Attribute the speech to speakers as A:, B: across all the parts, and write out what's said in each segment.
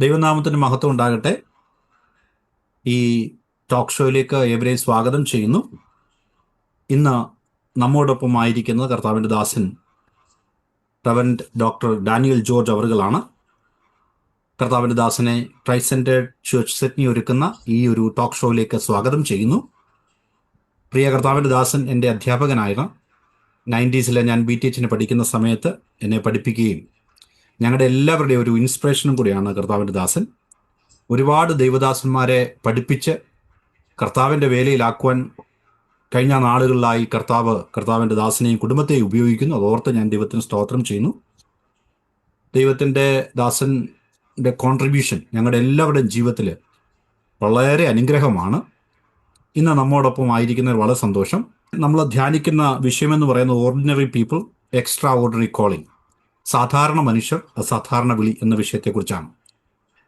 A: ദൈവനാമത്തിന് മഹത്വം ഉണ്ടാകട്ടെ. ഈ ടോക്ക് ഷോയിലേക്ക് ഏവരെയും സ്വാഗതം ചെയ്യുന്നു. ഇന്ന് നമ്മോടൊപ്പം ആയിരിക്കുന്നത് കർത്താവിൻ്റെ ദാസൻ റവറൻഡ് ഡോക്ടർ ഡാനിയൽ ജോർജ് അവറുകളാണ്. കർത്താവിൻ്റെ ദാസനെ ക്രൈസ്റ്റ് സെന്റർ ചർച്ച് സിഡ്നി ഒരുക്കുന്ന ഈ ഒരു ടോക്ക് ഷോയിലേക്ക് സ്വാഗതം ചെയ്യുന്നു. പ്രിയ കർത്താവിൻ്റെ ദാസൻ എൻ്റെ അധ്യാപകനായിരുന്നു. 90s ഞാൻ BTHന് പഠിക്കുന്ന സമയത്ത് എന്നെ പഠിപ്പിക്കുകയും ഞങ്ങളുടെ എല്ലാവരുടെയും ഒരു ഇൻസ്പിറേഷനും കൂടിയാണ് കർത്താവിൻ്റെ ദാസൻ. ഒരുപാട് ദൈവദാസന്മാരെ പഠിപ്പിച്ച് കർത്താവിൻ്റെ വേലയിലാക്കുവാൻ കഴിഞ്ഞ നാളുകളിലായി കർത്താവിൻ്റെ ദാസനെയും കുടുംബത്തെയും ഉപയോഗിക്കുന്നു. അതോർത്ത് ഞാൻ ദൈവത്തിന് സ്തോത്രം ചെയ്യുന്നു. ദൈവത്തിൻ്റെ ദാസൻ്റെ കോൺട്രിബ്യൂഷൻ ഞങ്ങളുടെ എല്ലാവരുടെയും ജീവിതത്തിൽ വളരെ അനുഗ്രഹമാണ്. ഇന്ന് നമ്മോടൊപ്പം ആയിരിക്കുന്നതിൽ വളരെ സന്തോഷം. നമ്മൾ ധ്യാനിക്കുന്ന വിഷയമെന്ന് പറയുന്നത് ordinary people extraordinary calling, സാധാരണ മനുഷ്യർ അസാധാരണ വിളി എന്ന വിഷയത്തെക്കുറിച്ചാണ്.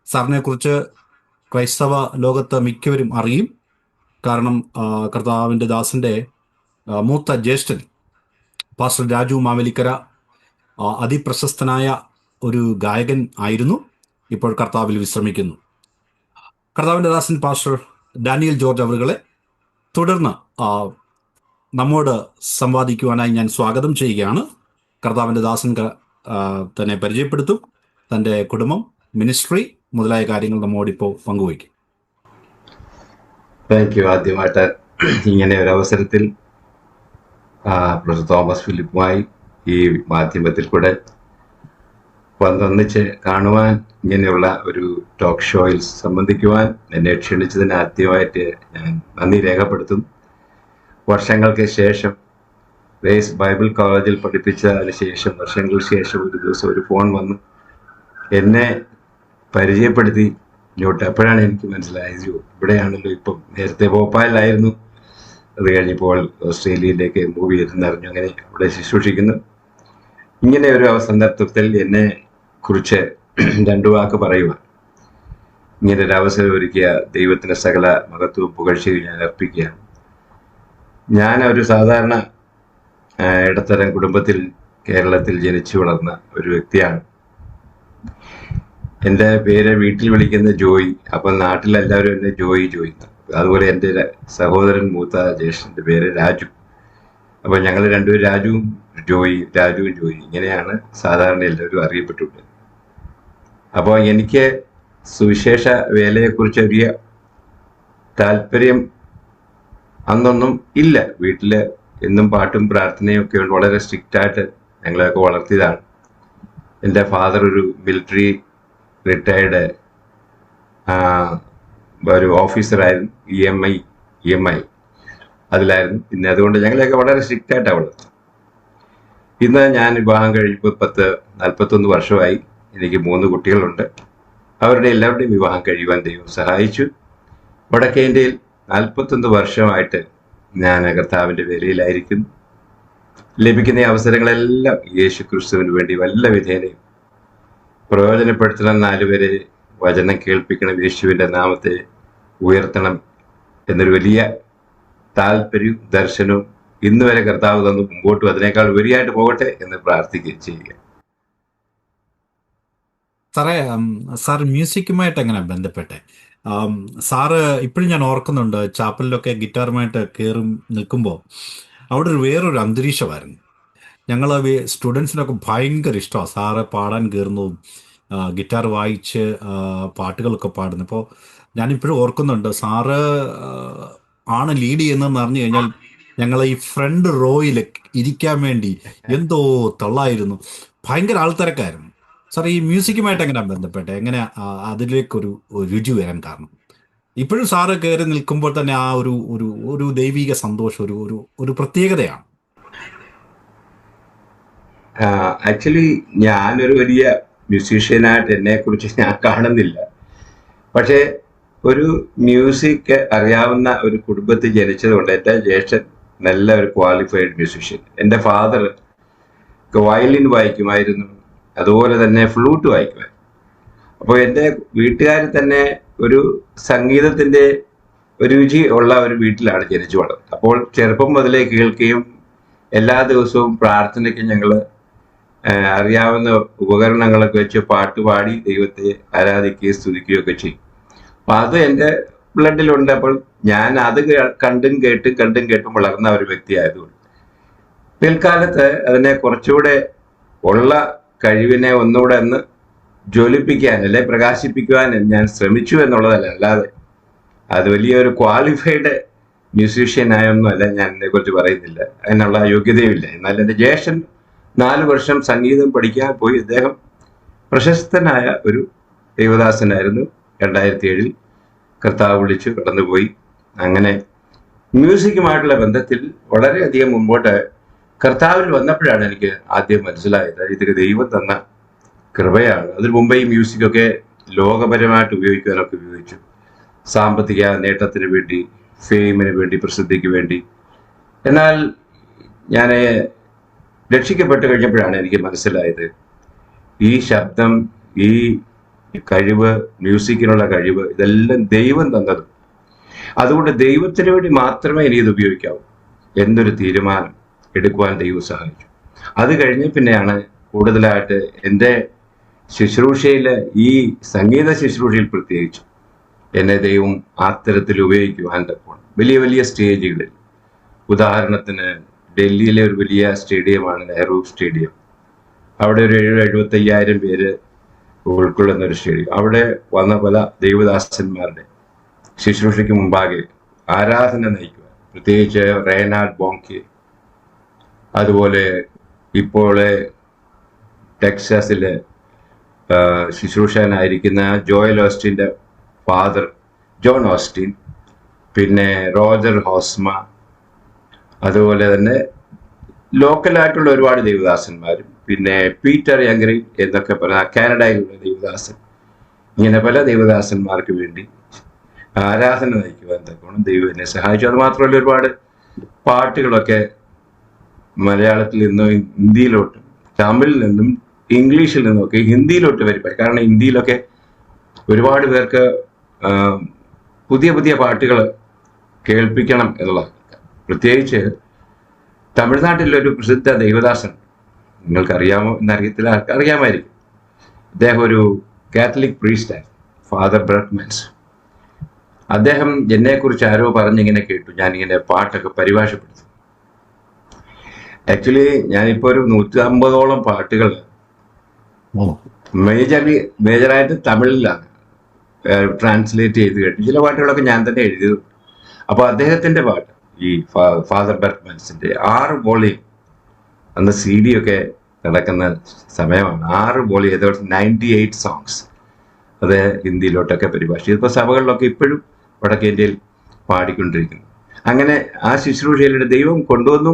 A: സാറിനെക്കുറിച്ച് ക്രൈസ്തവ ലോകത്ത് മിക്കവരും അറിയും. കാരണം കർത്താവിൻ്റെ ദാസൻ്റെ മൂത്ത ജ്യേഷ്ഠൻ പാസ്റ്റർ രാജു മാവേലിക്കര അതിപ്രശസ്തനായ ഒരു ഗായകൻ ആയിരുന്നു. ഇപ്പോൾ കർത്താവിൽ വിശ്രമിക്കുന്നു. കർത്താവിൻ്റെ ദാസൻ പാസ്റ്റർ ഡാനിയൽ ജോർജ് അവറുകളെ തുടർന്ന് നമ്മോട് സംവാദിക്കുവാനായി ഞാൻ സ്വാഗതം ചെയ്യുകയാണ്. കർത്താവിൻ്റെ ദാസൻ തന്നെ പരിചയപ്പെടുത്തും. തൻ്റെ കുടുംബം, മിനിസ്ട്രി മുതലായ കാര്യങ്ങൾ നമ്മോടിപ്പോൾ പങ്കുവയ്ക്കും.
B: Thank you. ആദ്യമായിട്ട് ഇങ്ങനെ ഒരു അവസരത്തിൽ പ്രൊഫസർ തോമസ് ഫിലിപ്പുമായി ഈ മാധ്യമത്തിൽ കൂടെ വന്നൊന്നിച്ച് കാണുവാൻ, ഇങ്ങനെയുള്ള ഒരു ടോക്ക് ഷോയിൽ സംബന്ധിക്കുവാൻ എന്നെ ക്ഷണിച്ചതിന് ആദ്യമായിട്ട് ഞാൻ നന്ദി രേഖപ്പെടുത്തുന്നു. വർഷങ്ങൾക്ക് ശേഷം ഗ്രേസ് ബൈബിൾ കോളേജിൽ പഠിപ്പിച്ചതിന് ശേഷം വർഷങ്ങൾക്ക് ശേഷം ഒരു ദിവസം ഒരു ഫോൺ വന്നു എന്നെ പരിചയപ്പെടുത്തി ഇങ്ങോട്ട്. അപ്പോഴാണ് എനിക്ക് മനസ്സിലായത്, ഇവിടെയാണല്ലോ. ഇപ്പം നേരത്തെ ഭോപ്പാലിലായിരുന്നു, അത് കഴിഞ്ഞപ്പോൾ ഓസ്ട്രേലിയയിലേക്ക് മൂവ് ചെയ്തെന്നറിഞ്ഞു. അങ്ങനെ ഇവിടെ ശുശ്രൂഷിക്കുന്നു. ഇങ്ങനെ ഒരു സന്ദർഭത്തിൽ എന്നെ കുറിച്ച് രണ്ടു വാക്ക് പറയുക, ഇങ്ങനെ ഒരു അവസരം ഒരുക്കിയ ദൈവത്തിന് സകല മഹത്വവും പുകഴ്ചയും ഞാൻ അർപ്പിക്കുകയാണ്. ഞാൻ ഒരു സാധാരണ ഇടത്തരം കുടുംബത്തിൽ കേരളത്തിൽ ജനിച്ചു വളർന്ന ഒരു വ്യക്തിയാണ്. എൻ്റെ പേര് വീട്ടിൽ വിളിക്കുന്ന ജോയി. അപ്പം നാട്ടിലെല്ലാവരും എന്നെ ജോയി അതുപോലെ എൻ്റെ സഹോദരൻ മൂത്ത ജ്യേഷ്ഠൻ്റെ പേര് രാജു. അപ്പം ഞങ്ങൾ രണ്ടുപേരും രാജുവും ജോയി ഇങ്ങനെയാണ് സാധാരണ എല്ലാവരും അറിയപ്പെട്ടിട്ടുള്ളത്. അപ്പോൾ എനിക്ക് സുവിശേഷ വേലയെക്കുറിച്ച് വലിയ താല്പര്യം അന്നൊന്നും ഇല്ല. വീട്ടിൽ എന്നും പാട്ടും പ്രാർത്ഥനയും ഒക്കെ ഉണ്ട്. വളരെ സ്ട്രിക്റ്റായിട്ട് ഞങ്ങളെയൊക്കെ വളർത്തിയതാണ്. എൻ്റെ ഫാദർ ഒരു മിലിറ്ററി റിട്ടയർഡ് ഒരു ഓഫീസറായിരുന്നു. EMI അതിലായിരുന്നു. പിന്നെ അതുകൊണ്ട് ഞങ്ങളെയൊക്കെ വളരെ സ്ട്രിക്റ്റായിട്ടാണ് വളർത്തുന്നത്. ഇന്ന് ഞാൻ വിവാഹം കഴിയുമ്പോൾ 41 വർഷമായി. എനിക്ക് 3 കുട്ടികളുണ്ട്. അവരുടെ എല്ലാവരുടെയും വിവാഹം കഴിയുവാൻ ദൈവം സഹായിച്ചു. വടക്കേ ഇന്ത്യയിൽ 41 വർഷമായിട്ട് ഞാൻ കർത്താവിൻ്റെ വേലയിലായിരിക്കുന്നു. ലഭിക്കുന്ന അവസരങ്ങളെല്ലാം യേശു ക്രിസ്തുവിന് വേണ്ടി വല്ല വിധേനയും പ്രയോജനപ്പെടുത്തണം. 4 പേരെ വചനം കേൾപ്പിക്കണം, യേശുവിൻ്റെ നാമത്തെ ഉയർത്തണം എന്നൊരു വലിയ താല്പര്യവും ദർശനവും ഇന്ന് വരെ കർത്താവ് തന്നു. മുമ്പോട്ടും അതിനേക്കാൾ ഉപരിയായിട്ട് പോകട്ടെ എന്ന് പ്രാർത്ഥിക്കുകയും ചെയ്യുക.
A: സാർ മ്യൂസിക്കുമായിട്ട് എങ്ങനെ ബന്ധപ്പെട്ടെ? സാറ് ഇപ്പോഴും ഞാൻ ഓർക്കുന്നുണ്ട്, ചാപ്പലിലൊക്കെ ഗിറ്റാറുമായിട്ട് കയറി നിൽക്കുമ്പോൾ അവിടെ വേറൊരു അന്തരീക്ഷമായിരുന്നു. ഞങ്ങൾ സ്റ്റുഡൻസിനൊക്കെ ഭയങ്കര ഇഷ്ടമാണ് സാറ് പാടാൻ കയറുന്നതും ഗിറ്റാർ വായിച്ച് പാട്ടുകളൊക്കെ പാടുന്നു. അപ്പോൾ ഞാനിപ്പോഴും ഓർക്കുന്നുണ്ട്, സാറ് ആണ് ലീഡ് ചെയ്യുന്നതെന്ന് അറിഞ്ഞു കഴിഞ്ഞാൽ ഞങ്ങൾ ഈ ഫ്രണ്ട് റോയിൽ ഇരിക്കാൻ വേണ്ടി എന്തോ തള്ളായിരുന്നു. ഭയങ്കര ആൾത്തിരക്കായിരുന്നു. സാർ ഈ മ്യൂസിക്കുമായിട്ട് എങ്ങനെയാണ് ബന്ധപ്പെട്ടെ? എങ്ങനെ അതിലേക്കൊരു രുചി വരാൻ കാരണം? ഇപ്പോഴും സാറ് കയറി നിൽക്കുമ്പോൾ തന്നെ ആ ഒരു ദൈവിക സന്തോഷം ഒരു പ്രത്യേകതയാണ്.
B: ആക്ച്വലി ഞാനൊരു വലിയ മ്യൂസീഷ്യനായിട്ട് എന്നെക്കുറിച്ച് ഞാൻ കാണുന്നില്ല. പക്ഷേ ഒരു മ്യൂസിക് അറിയാവുന്ന ഒരു കുടുംബത്തിൽ ജനിച്ചതുകൊണ്ട് എൻ്റെ ജ്യേഷ്ഠൻ നല്ല ഒരു ക്വാളിഫൈഡ് മ്യൂസീഷ്യൻ. എൻ്റെ ഫാദർ വയലിൻ വായിക്കുമായിരുന്നു, അതുപോലെ തന്നെ ഫ്ലൂട്ട് വായിക്കുമായിരുന്നു. അപ്പോൾ എൻ്റെ വീട്ടുകാർ തന്നെ ഒരു സംഗീതത്തിൻ്റെ ഒരു രുചി ഉള്ള ഒരു വീട്ടിലാണ് ജനിച്ചു വളർന്നത്. അപ്പോൾ ചെറുപ്പം മുതലേ കേൾക്കുകയും എല്ലാ ദിവസവും പ്രാർത്ഥനയ്ക്ക് ഞങ്ങൾ അറിയാവുന്ന ഉപകരണങ്ങളൊക്കെ വെച്ച് പാട്ട് പാടി ദൈവത്തെ ആരാധിക്കുകയും സ്തുതിക്കുകയും ഒക്കെ ചെയ്യും. അപ്പൊ അത് എൻ്റെ ബ്ലഡിലുണ്ട്. അപ്പോൾ ഞാൻ അത് കണ്ടും കേട്ടും വളർന്ന ഒരു വ്യക്തിയായതുകൊണ്ട് പിൽക്കാലത്ത് അതിനെ കുറച്ചുകൂടെ ഉള്ള കഴിവിനെ ഒന്നുകൂടെ ഒന്ന് ജ്വലിപ്പിക്കാൻ അല്ലെ പ്രകാശിപ്പിക്കുവാൻ ഞാൻ ശ്രമിച്ചു എന്നുള്ളതല്ല, അല്ലാതെ അത് വലിയൊരു ക്വാളിഫൈഡ് മ്യൂസീഷ്യനായൊന്നും അല്ല. ഞാൻ ഇതിനെക്കുറിച്ച് പറയുന്നില്ല, അതിനുള്ള യോഗ്യതയുമില്ല. എന്നാൽ എൻ്റെ ജ്യേഷ്ഠൻ 4 വർഷം സംഗീതം പഠിക്കാൻ പോയി. അദ്ദേഹം പ്രശസ്തനായ ഒരു ദൈവദാസനായിരുന്നു. 2007 കർത്താവ് വിളിച്ചു കടന്നുപോയി. അങ്ങനെ മ്യൂസിക്കുമായിട്ടുള്ള ബന്ധത്തിൽ വളരെയധികം മുമ്പോട്ട് കർത്താവിൽ വന്നപ്പോഴാണ് എനിക്ക് ആദ്യം മനസ്സിലായത് ഇത് ദൈവം തന്ന കൃപയാണ്. അതിനു മുമ്പേ ഈ മ്യൂസിക്കൊക്കെ ലോകപരമായിട്ട് ഉപയോഗിക്കാനൊക്കെ ഉപയോഗിച്ചു. സാമ്പത്തിക നേട്ടത്തിന് വേണ്ടി, ഫെയിമിന് വേണ്ടി, പ്രസിദ്ധിക്ക് വേണ്ടി. എന്നാൽ ഞാൻ രക്ഷിക്കപ്പെട്ട് കഴിഞ്ഞപ്പോഴാണ് എനിക്ക് മനസ്സിലായത് ഈ ശബ്ദം, ഈ കഴിവ്, മ്യൂസിക്കിനുള്ള കഴിവ് ഇതെല്ലാം ദൈവം തന്നത്. അതുകൊണ്ട് ദൈവത്തിന് വേണ്ടി മാത്രമേ ഇനി ഇത് ഉപയോഗിക്കാവൂ എന്നൊരു തീരുമാനം എടുക്കുവാൻ ദൈവം സഹായിച്ചു. അത് കഴിഞ്ഞ് പിന്നെയാണ് കൂടുതലായിട്ട് എൻ്റെ ശുശ്രൂഷയിൽ, ഈ സംഗീത ശുശ്രൂഷയിൽ പ്രത്യേകിച്ചു എന്നെ ദൈവം അത്തരത്തിൽ ഉപയോഗിക്കുവാൻ തക്കോണം. വലിയ വലിയ സ്റ്റേജുകളിൽ, ഉദാഹരണത്തിന് ഡൽഹിയിലെ ഒരു വലിയ സ്റ്റേഡിയമാണ് നെഹ്റു സ്റ്റേഡിയം. അവിടെ ഒരു 70,000 പേര് ഉൾക്കൊള്ളുന്ന ഒരു സ്റ്റേഡിയം. അവിടെ വന്ന പല ദൈവദാസന്മാരുടെ ശുശ്രൂഷയ്ക്ക് മുമ്പാകെ ആരാധന നയിക്കുക, പ്രത്യേകിച്ച് റേനാഡ് ബോങ്കെ, അതുപോലെ ഇപ്പോൾ ടെക്സാസിലെ ശുശ്രൂഷകനായിരിക്കുന്ന ജോയൽ ഓസ്റ്റിൻ്റെ ഫാദർ ജോൺ ഓസ്റ്റിൻ, പിന്നെ റോജർ ഹോസ്മ, അതുപോലെ തന്നെ ലോക്കലായിട്ടുള്ള ഒരുപാട് ദൈവദാസന്മാരും, പിന്നെ പീറ്റർ യങ്കറി എന്നൊക്കെ പറഞ്ഞ കാനഡയിലുള്ള ദൈവദാസൻ, ഇങ്ങനെ പല ദൈവദാസന്മാർക്ക് വേണ്ടി ആരാധന നയിക്കുവാൻ തക്കോണം ദൈവം എന്നെ സഹായിച്ചു. അത് മാത്രമല്ല ഒരുപാട് പാട്ടുകളൊക്കെ മലയാളത്തിൽ നിന്നും ഹിന്ദിയിലോട്ടും തമിഴിൽ നിന്നും ഇംഗ്ലീഷിൽ നിന്നൊക്കെ ഹിന്ദിയിലോട്ട് വരും. കാരണം ഹിന്ദിയിലൊക്കെ ഒരുപാട് പേർക്ക് പുതിയ പുതിയ പാട്ടുകൾ കേൾപ്പിക്കണം എന്നുള്ള, പ്രത്യേകിച്ച് തമിഴ്നാട്ടിലൊരു പ്രസിദ്ധ ദൈവദാസൻ, നിങ്ങൾക്കറിയാമോ എന്നറിയത്തില്ല, അറിയാമായിരിക്കും. അദ്ദേഹം ഒരു കാത്തലിക് പ്രീസ്റ്റാണ്, ഫാദർ ബ്രട്ട്മൻസ്. അദ്ദേഹം എന്നെക്കുറിച്ച് ആരോ പറഞ്ഞിങ്ങനെ കേട്ടു, ഞാനിങ്ങനെ പാട്ടൊക്കെ പരിഭാഷപ്പെടുത്തി. ആക്ച്വലി ഞാനിപ്പോൾ ഒരു 150ഓളം പാട്ടുകൾ മേജറായിട്ട് തമിഴിലാണ് ട്രാൻസ്ലേറ്റ് ചെയ്ത് കേട്ടു. ചില പാട്ടുകളൊക്കെ ഞാൻ തന്നെ എഴുതിയത്. അപ്പോൾ അദ്ദേഹത്തിൻ്റെ പാട്ട്, ഈ ഫാദർ ബെർട്ട്മൻസിൻ്റെ 6 വോളിയം, അന്ന് CD ഒക്കെ നടക്കുന്ന സമയമാണ്, 6 വോളിയം, ഏകദേശം 98 സോങ്സ് അത് ഹിന്ദിയിലോട്ടൊക്കെ പരിഭാഷ ചെയ്തപ്പോൾ സഭകളിലൊക്കെ ഇപ്പോഴും വടക്കേ ഇന്ത്യയിൽ പാടിക്കൊണ്ടിരിക്കുന്നു. അങ്ങനെ ആ ശുശ്രൂഷയിലൂടെ ദൈവം കൊണ്ടുവന്നു.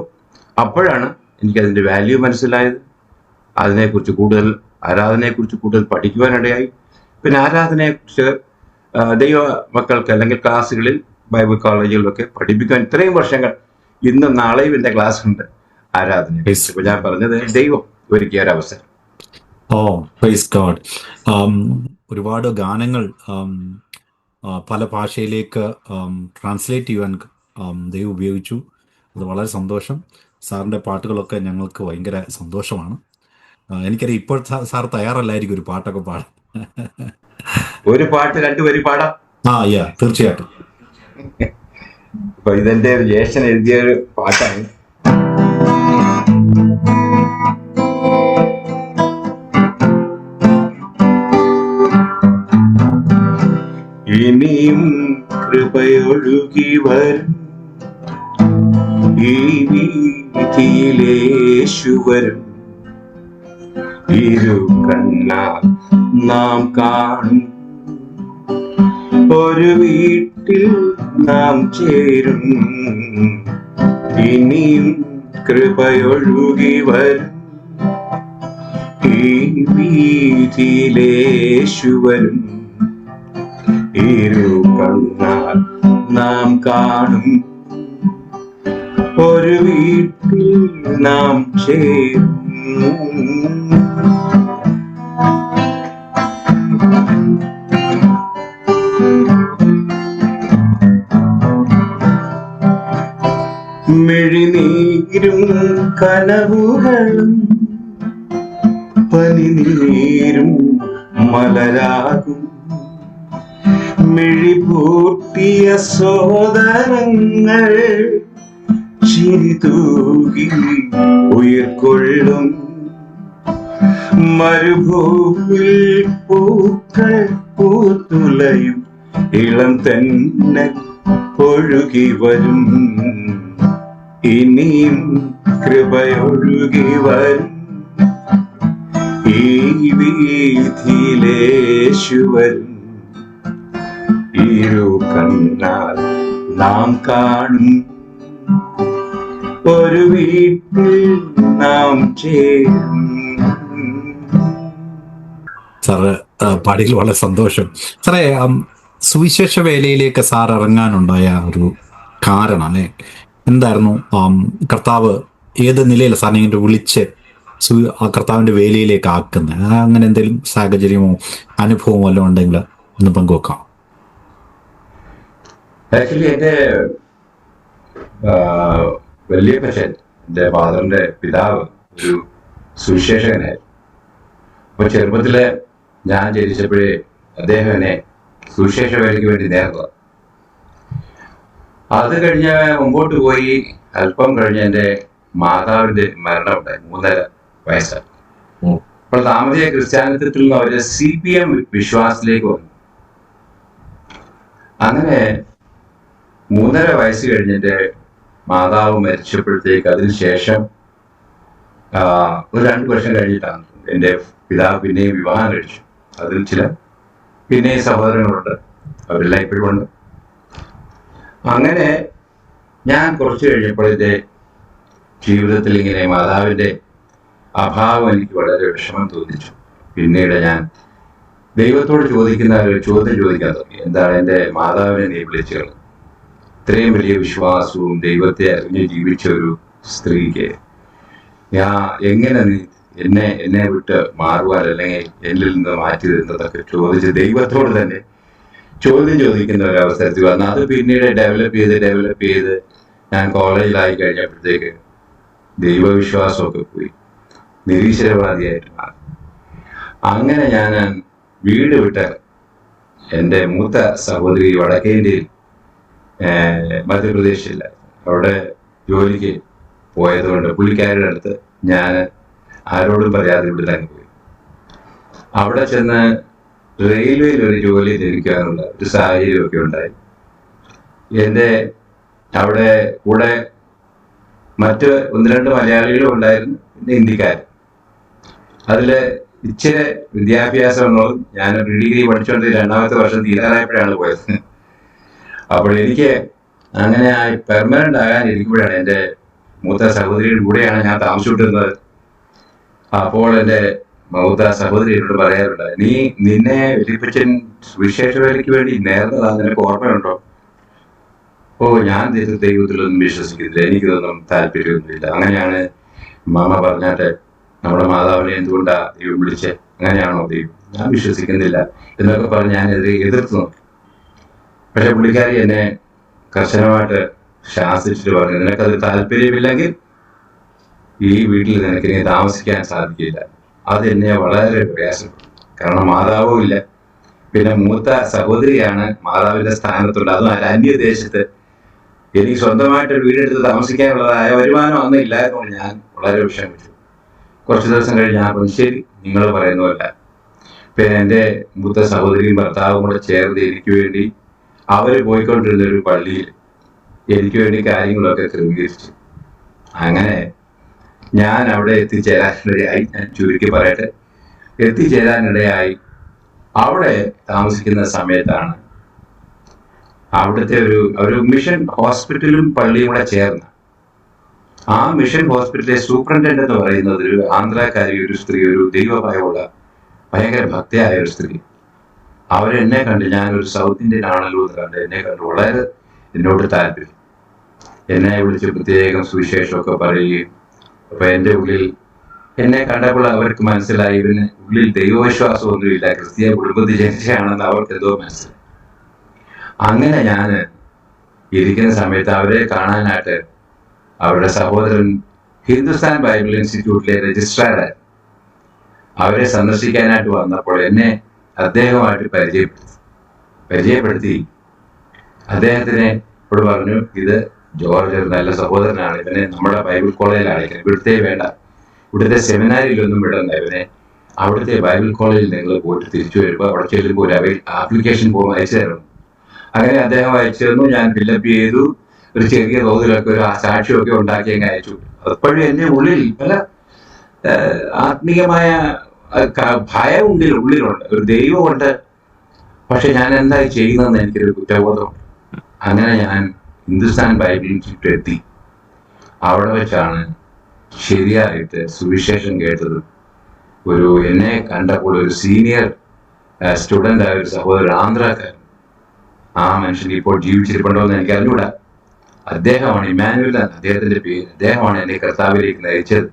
B: അപ്പോഴാണ് എനിക്കതിൻ്റെ വാല്യൂ മനസ്സിലായത്. അതിനെക്കുറിച്ച് കൂടുതൽ, ആരാധനയെക്കുറിച്ച് കൂടുതൽ പഠിക്കുവാനിടയായി. പിന്നെ ആരാധനയെക്കുറിച്ച് ദൈവ മക്കൾക്ക് അല്ലെങ്കിൽ ക്ലാസ്സുകളിൽ, ബൈബിൾ കോളേജുകളിലൊക്കെ പഠിപ്പിക്കാൻ ഇത്രയും വർഷങ്ങൾ, ഇന്നും നാളെയും എൻ്റെ ക്ലാസ് ഉണ്ട് ആരാധനയെക്കുറിച്ച്. ഇപ്പോൾ ഞാൻ പറഞ്ഞത് ദൈവം ഒരുക്കിയ ഒരു അവസരം.
A: Praise God. ഒരുപാട് ഗാനങ്ങൾ പല ഭാഷയിലേക്ക് ട്രാൻസ്ലേറ്റ് ചെയ്യാൻ ദൈവം ഉപയോഗിച്ചു. അത് വളരെ സന്തോഷം. സാറിൻ്റെ പാട്ടുകളൊക്കെ ഞങ്ങൾക്ക് ഭയങ്കര സന്തോഷമാണ്. എനിക്കറിയാം ഇപ്പോൾ സാർ തയ്യാറല്ലായിരിക്കും ഒരു പാട്ടൊക്കെ പാടാൻ.
B: ഒരു പാട്ട് 2 വരി പാടാം.
A: തീർച്ചയായിട്ടും.
B: ഇപ്പൊ ഇതെന്റെ ജ്യേഷ്ഠൻ എഴുതിയ ഒരു പാട്ടാണ്. ഇനിയും കൃപയൊഴുകി വരും ഈ വീതിയിലേശു വരും, ഇരു കണ്ണാൽ നാം കാണും, ഒരു വീട്ടിൽ നാം ചേരും. ഇനിയും കൃപയൊഴുകി വരും ഈ വീതിയിലേശു വരും, ഇരു കണ്ണാൽ നാം കാണും, ഒരു വീട്ടിൽ നാം ചേരും. മിഴിനീരും കനവുകളും പനിനീരും മലരാകും മിഴിപൂട്ടിയ സോദരങ്ങൾ ചിരി തൂകി ഉയർക്കൊള്ളും മരുഭൂമിൽ പൂക്കൾ പൂത്തുലയും ഇളം തന്നെ ഒഴുകി വരും ഇനിയും കൃപയൊഴുകി വരും ഈ വീഥിയിലേശു വരും ഇരു കണ്ണാൽ നാം കാണും ഒരു വീട്ടിൽ നാം ചേരും.
A: സാറ് പാടിയിൽ വളരെ സന്തോഷം. സാറേ, സുവിശേഷ വേലയിലേക്ക് സാർ ഇറങ്ങാനുണ്ടായ ഒരു കാരണം അല്ലെ എന്തായിരുന്നു? കർത്താവ് ഏത് നിലയിൽ സാറിനെ ഇങ്ങനെ വിളിച്ച് ആ കർത്താവിന്റെ വേലയിലേക്ക് ആക്കുന്നത്? അങ്ങനെ എന്തെങ്കിലും സാഹചര്യമോ അനുഭവമോ വല്ലതും ഉണ്ടെങ്കിൽ ഒന്ന് പങ്കുവെക്കാം.
B: ആക്ച്വലി എന്റെ വല്യപ്പച്ചൻ, എന്റെ ഫാദറിന്റെ പിതാവ് ഒരു സുവിശേഷകനായിരുന്നു. അപ്പൊ ചെറുപ്പത്തില് ഞാൻ ജനിച്ചപ്പോഴേ അദ്ദേഹം എന്നെ സുവിശേഷ വേലയ്ക്ക് വേണ്ടി നേർന്നതാണ്. അത് കഴിഞ്ഞ് മുമ്പോട്ട് പോയി അല്പം കഴിഞ്ഞ് എൻ്റെ മാതാവിന്റെ മരണം ഉണ്ടായി. 3.5 വയസ്സായി. അപ്പോൾ താമസിയ ക്രിസ്ത്യാനിത്വത്തിൽ നിന്ന് അവര് CPM വിശ്വാസത്തിലേക്ക് വന്നു. അങ്ങനെ 3.5 വയസ്സ് കഴിഞ്ഞ് എൻ്റെ മാതാവ് മരിച്ചപ്പോഴത്തേക്ക് അതിനുശേഷം ഒരു 2 വർഷം കഴിഞ്ഞിട്ടാണ് എൻ്റെ പിതാവ് പിന്നെയും വിവാഹം കഴിച്ചു. അതിൽ ചില പിന്നെയും സഹോദരങ്ങളുണ്ട്, അവരെല്ലാം ഇപ്പോഴും ഉണ്ട്. അങ്ങനെ ഞാൻ കുറച്ച് കഴിഞ്ഞപ്പോൾ എൻ്റെ ജീവിതത്തിൽ ഇങ്ങനെ മാതാവിൻ്റെ അഭാവം എനിക്ക് വളരെ വിഷമം തോന്നിച്ചു. പിന്നീട് ഞാൻ ദൈവത്തോട് ചോദിക്കുന്ന ഒരു ചോദ്യം ചോദിക്കാൻ തുടങ്ങി. എന്താണ് എൻ്റെ മാതാവിനെ നീ വിളിച്ചുകൾ? ഇത്രയും വലിയ വിശ്വാസവും ദൈവത്തെ അറിഞ്ഞ് ജീവിച്ച ഒരു സ്ത്രീക്ക് എങ്ങനെ നീ എന്നെ വിട്ട് മാറുവാൻ, അല്ലെങ്കിൽ എന്നിൽ നിന്ന് മാറ്റി തരുന്നതൊക്കെ ചോദിച്ച് ദൈവത്തോട് തന്നെ ചോദ്യം ചോദിക്കുന്ന ഒരു അവസരത്തിൽ വന്നു. അത് പിന്നീട് ഡെവലപ്പ് ചെയ്ത് ഞാൻ കോളേജിലായി കഴിഞ്ഞപ്പോഴത്തേക്ക് ദൈവവിശ്വാസമൊക്കെ പോയി, നിരീശ്വരവാദിയായിട്ട് മാറി. അങ്ങനെ ഞാൻ വീട് വിട്ട് എൻ്റെ മൂത്ത സഹോദരി വടക്കേ ഇന്ത്യയിൽ മധ്യപ്രദേശില്ല അവിടെ ജോലിക്ക് പോയതുകൊണ്ട് പുള്ളിക്കാരുടെ അടുത്ത് ഞാൻ ആരോടും പറയാതെ ഇവിടെ തന്നെ പോയി. അവിടെ ചെന്ന് റെയിൽവേയിൽ ഒരു ജോലി ലഭിക്കാനുള്ള ഒരു സാഹചര്യമൊക്കെ ഉണ്ടായി. എൻ്റെ അവിടെ കൂടെ മറ്റ് 1-2 മലയാളികളും ഉണ്ടായിരുന്നു, പിന്നെ ഹിന്ദിക്കാരും. അതിൽ ഇച്ചിരി വിദ്യാഭ്യാസം എന്നുള്ളത് ഞാൻ ഡിഗ്രി പഠിച്ചുകൊണ്ട് 2ാമത്തെ വർഷം തീരാറായപ്പോഴാണ് പോയത്. അപ്പോൾ എനിക്ക് അങ്ങനെ പെർമനന്റ് ആകാൻ ഇരിക്കുമ്പോഴാണ് എൻ്റെ മൂത്ത സഹോദരിയുടെ കൂടെയാണ് ഞാൻ താമസിച്ചുകൊണ്ടിരുന്നത്. അപ്പോൾ എൻ്റെ മൂത്ത സഹോദരി എന്നോട് പറയാറുണ്ട്, നിന്നെ വലിയപ്പച്ചൻ വിശേഷ വേലയ്ക്ക് വേണ്ടി നേർന്നതാ, നിനക്ക് ഓർമ്മയുണ്ടോ? ഓ, ഞാൻ ദൈവത്തിലൊന്നും വിശ്വസിക്കുന്നില്ല, എനിക്കിതൊന്നും താല്പര്യമൊന്നുമില്ല. അങ്ങനെയാണ് മാമ പറഞ്ഞാട്ടെ, നമ്മുടെ മാതാവിനെ എന്തുകൊണ്ടാ ദൈവം വിളിച്ചേ? അങ്ങനെയാണോ ദൈവം? ഞാൻ വിശ്വസിക്കുന്നില്ല എന്നൊക്കെ പറഞ്ഞ് ഞാൻ എതിർത്ത് നോക്കി. പക്ഷെ പുള്ളിക്കാരി എന്നെ കർശനമായിട്ട് ശാസിച്ചിട്ട് പറഞ്ഞു, നിനക്കത് താല്പര്യമില്ലെങ്കിൽ ഈ വീട്ടിൽ നിനക്ക് ഇനി താമസിക്കാൻ സാധിക്കില്ല. അത് എന്നെ വളരെ പ്രയാസപ്പെട്ടു. കാരണം മാതാവും ഇല്ല, പിന്നെ മൂത്ത സഹോദരിയാണ് മാതാവിന്റെ സ്ഥാനത്തുണ്ട്, അതും അന്യദേശത്ത്. എനിക്ക് സ്വന്തമായിട്ട് വീടെടുത്ത് താമസിക്കാനുള്ളതായ വരുമാനം ഒന്നും ഇല്ലായതുകൊണ്ട് ഞാൻ വളരെ വിഷമിച്ചു. കുറച്ച് ദിവസം കഴിഞ്ഞ് ഞാൻ പറഞ്ഞു, ശരി, നിങ്ങൾ പറയുന്നതല്ല. പിന്നെ എൻ്റെ മൂത്ത സഹോദരിയും ഭർത്താവും കൂടെ ചേർന്ന് എനിക്ക് വേണ്ടി അവര് പോയിക്കൊണ്ടിരുന്ന ഒരു പള്ളിയിൽ എനിക്ക് വേണ്ടി കാര്യങ്ങളൊക്കെ ക്രമീകരിച്ചു. അങ്ങനെ ഞാൻ അവിടെ എത്തിച്ചേരാനിടയായി. ഞാൻ ചുരുക്കി പറയട്ടെ, എത്തിച്ചേരാനിടയായി. അവിടെ താമസിക്കുന്ന സമയത്താണ് അവിടുത്തെ ഒരു മിഷൻ ഹോസ്പിറ്റലും പള്ളിയും കൂടെ ചേർന്ന്, ആ മിഷൻ ഹോസ്പിറ്റലിലെ സൂപ്രണ്ടന്റ് എന്ന് പറയുന്നത് ഒരു ആന്ധ്രാക്കാരി, ഒരു സ്ത്രീ, ഒരു ദൈവഭയമുള്ള ഭയങ്കര ഭക്തിയായ ഒരു സ്ത്രീ. അവരെന്നെ കണ്ട്, ഞാനൊരു സൗത്ത് ഇന്ത്യൻ ആണല്ലോ എന്ന് കണ്ട് എന്നെ കണ്ട് വളരെ എന്നോട് താല്പര്യം. എന്നെ വിളിച്ച് പ്രത്യേകം സുവിശേഷമൊക്കെ പറയുകയും, അപ്പൊ എൻ്റെ ഉള്ളിൽ എന്നെ കണ്ടപ്പോൾ അവർക്ക് മനസ്സിലായി ഇവന് ഉള്ളിൽ ദൈവവിശ്വാസമൊന്നുമില്ല, ക്രിസ്തീയ കുടുംബത്തിൽ ജനിച്ചയാണെന്ന് അവർക്ക് എന്തോ മനസ്സിലായി. അങ്ങനെ ഞാൻ ഇരിക്കുന്ന സമയത്ത് അവരെ കാണാനായിട്ട് അവരുടെ സഹോദരൻ ഹിന്ദുസ്ഥാൻ ബൈബിൾ ഇൻസ്റ്റിറ്റ്യൂട്ടിലെ രജിസ്ട്രാറായിരുന്നു. അവരെ സന്ദർശിക്കാനായിട്ട് വന്നപ്പോൾ എന്നെ അദ്ദേഹമായിട്ട് പരിചയപ്പെടുത്തി അദ്ദേഹത്തിനെ ഇവിടെ പറഞ്ഞു, ഇത് ജോർജ് ഒരു നല്ല സഹോദരനാണ്, ഇവനെ നമ്മുടെ ബൈബിൾ കോളേജിൽ അയക്കണം, ഇവിടുത്തെ വേണ്ട, ഇവിടുത്തെ സെമിനാരിയിലൊന്നും വിടണ്ട, ഇവനെ അവിടുത്തെ ബൈബിൾ കോളേജിൽ നിങ്ങൾ പോയിട്ട് തിരിച്ചു വരുമ്പോൾ അവിടെ ചെല്ലുമ്പോൾ ഒരു ആപ്ലിക്കേഷൻ ഫോം അയച്ചു തരണം. അങ്ങനെ അദ്ദേഹം അയച്ചു തന്നു. ഞാൻ ഫില്ലപ്പ് ചെയ്തു. ഒരു ചെറിയ തോതിലൊക്കെ ഒരു സാക്ഷ്യമൊക്കെ ഉണ്ടാക്കി അങ്ങ് അയച്ചു. അപ്പോഴും എന്റെ ഉള്ളിൽ പല ആത്മീയമായ ഭയം ഉള്ളിലുണ്ട്, ഒരു ദൈവമുണ്ട്. പക്ഷെ ഞാൻ എന്താ ചെയ്യുന്നതെന്ന് എനിക്കൊരു കുറ്റബോധമുണ്ട്. അങ്ങനെ ഞാൻ ഹിന്ദുസ്ഥാൻ ബൈബിൾ ഇൻസ്റ്റിറ്റ്യൂട്ട് എത്തി. അവിടെ വെച്ചാണ് ശരിയായിട്ട് സുവിശേഷം കേട്ടത്. എന്നെ കണ്ടപ്പോൾ ഒരു സീനിയർ സ്റ്റുഡൻ്റ് ആയ ഒരു സഹോദരൻ, ആന്ധ്രാക്കാരൻ, ആ മനുഷ്യൻ ഇപ്പോൾ ജീവിച്ചിരിപ്പുണ്ടോ എന്ന് എനിക്ക് അറിഞ്ഞൂടാ. അദ്ദേഹമാണ് ഇമ്മാനുവൽ, അദ്ദേഹത്തിന്റെ പേര്. അദ്ദേഹമാണ് എന്നെ കർത്താവിലേക്ക് നയിച്ചത്.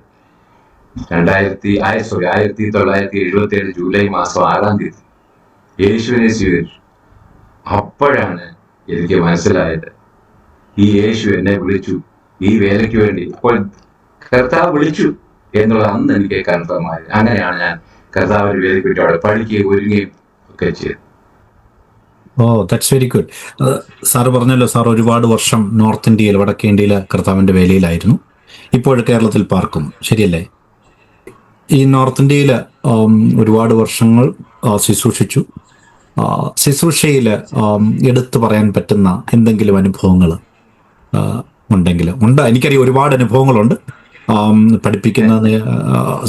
B: 1977 ജൂലൈ മാസം 6-ാം തീയതി യേശുവിനെ സ്വീകരിച്ചു. അപ്പോഴാണ് എനിക്ക് മനസ്സിലായത്, ഈ യേശു എന്നെ വിളിച്ചു ഈ വേലയ്ക്ക് വേണ്ടി. അപ്പോൾ കർത്താവ് വിളിച്ചു എന്നുള്ള അന്ന് എനിക്ക് കൺഫർമായി. അങ്ങനെയാണ് ഞാൻ കർത്താവിന്റെ വേലയ്ക്ക് വേണ്ടി അവിടെ പഠിക്കുകയും ഒരുങ്ങുകയും ഒക്കെ ചെയ്തത്.
A: That's very good. സാറ് പറഞ്ഞല്ലോ, സാർ ഒരുപാട് വർഷം നോർത്ത് ഇന്ത്യയിൽ, വടക്കേ ഇന്ത്യയിൽ കർത്താവിന്റെ വേലയിലായിരുന്നു. ഇപ്പോൾ കേരളത്തിൽ പാർക്കുന്നു, ശരിയല്ലേ? ഈ നോർത്ത് ഇന്ത്യയിൽ ഒരുപാട് വർഷങ്ങൾ ശുശ്രൂഷിച്ചു. ശുശ്രൂഷയിൽ എടുത്തു പറയാൻ പറ്റുന്ന എന്തെങ്കിലും അനുഭവങ്ങൾ ഉണ്ട്? എനിക്കറിയാം ഒരുപാട് അനുഭവങ്ങളുണ്ട്. പഠിപ്പിക്കുന്ന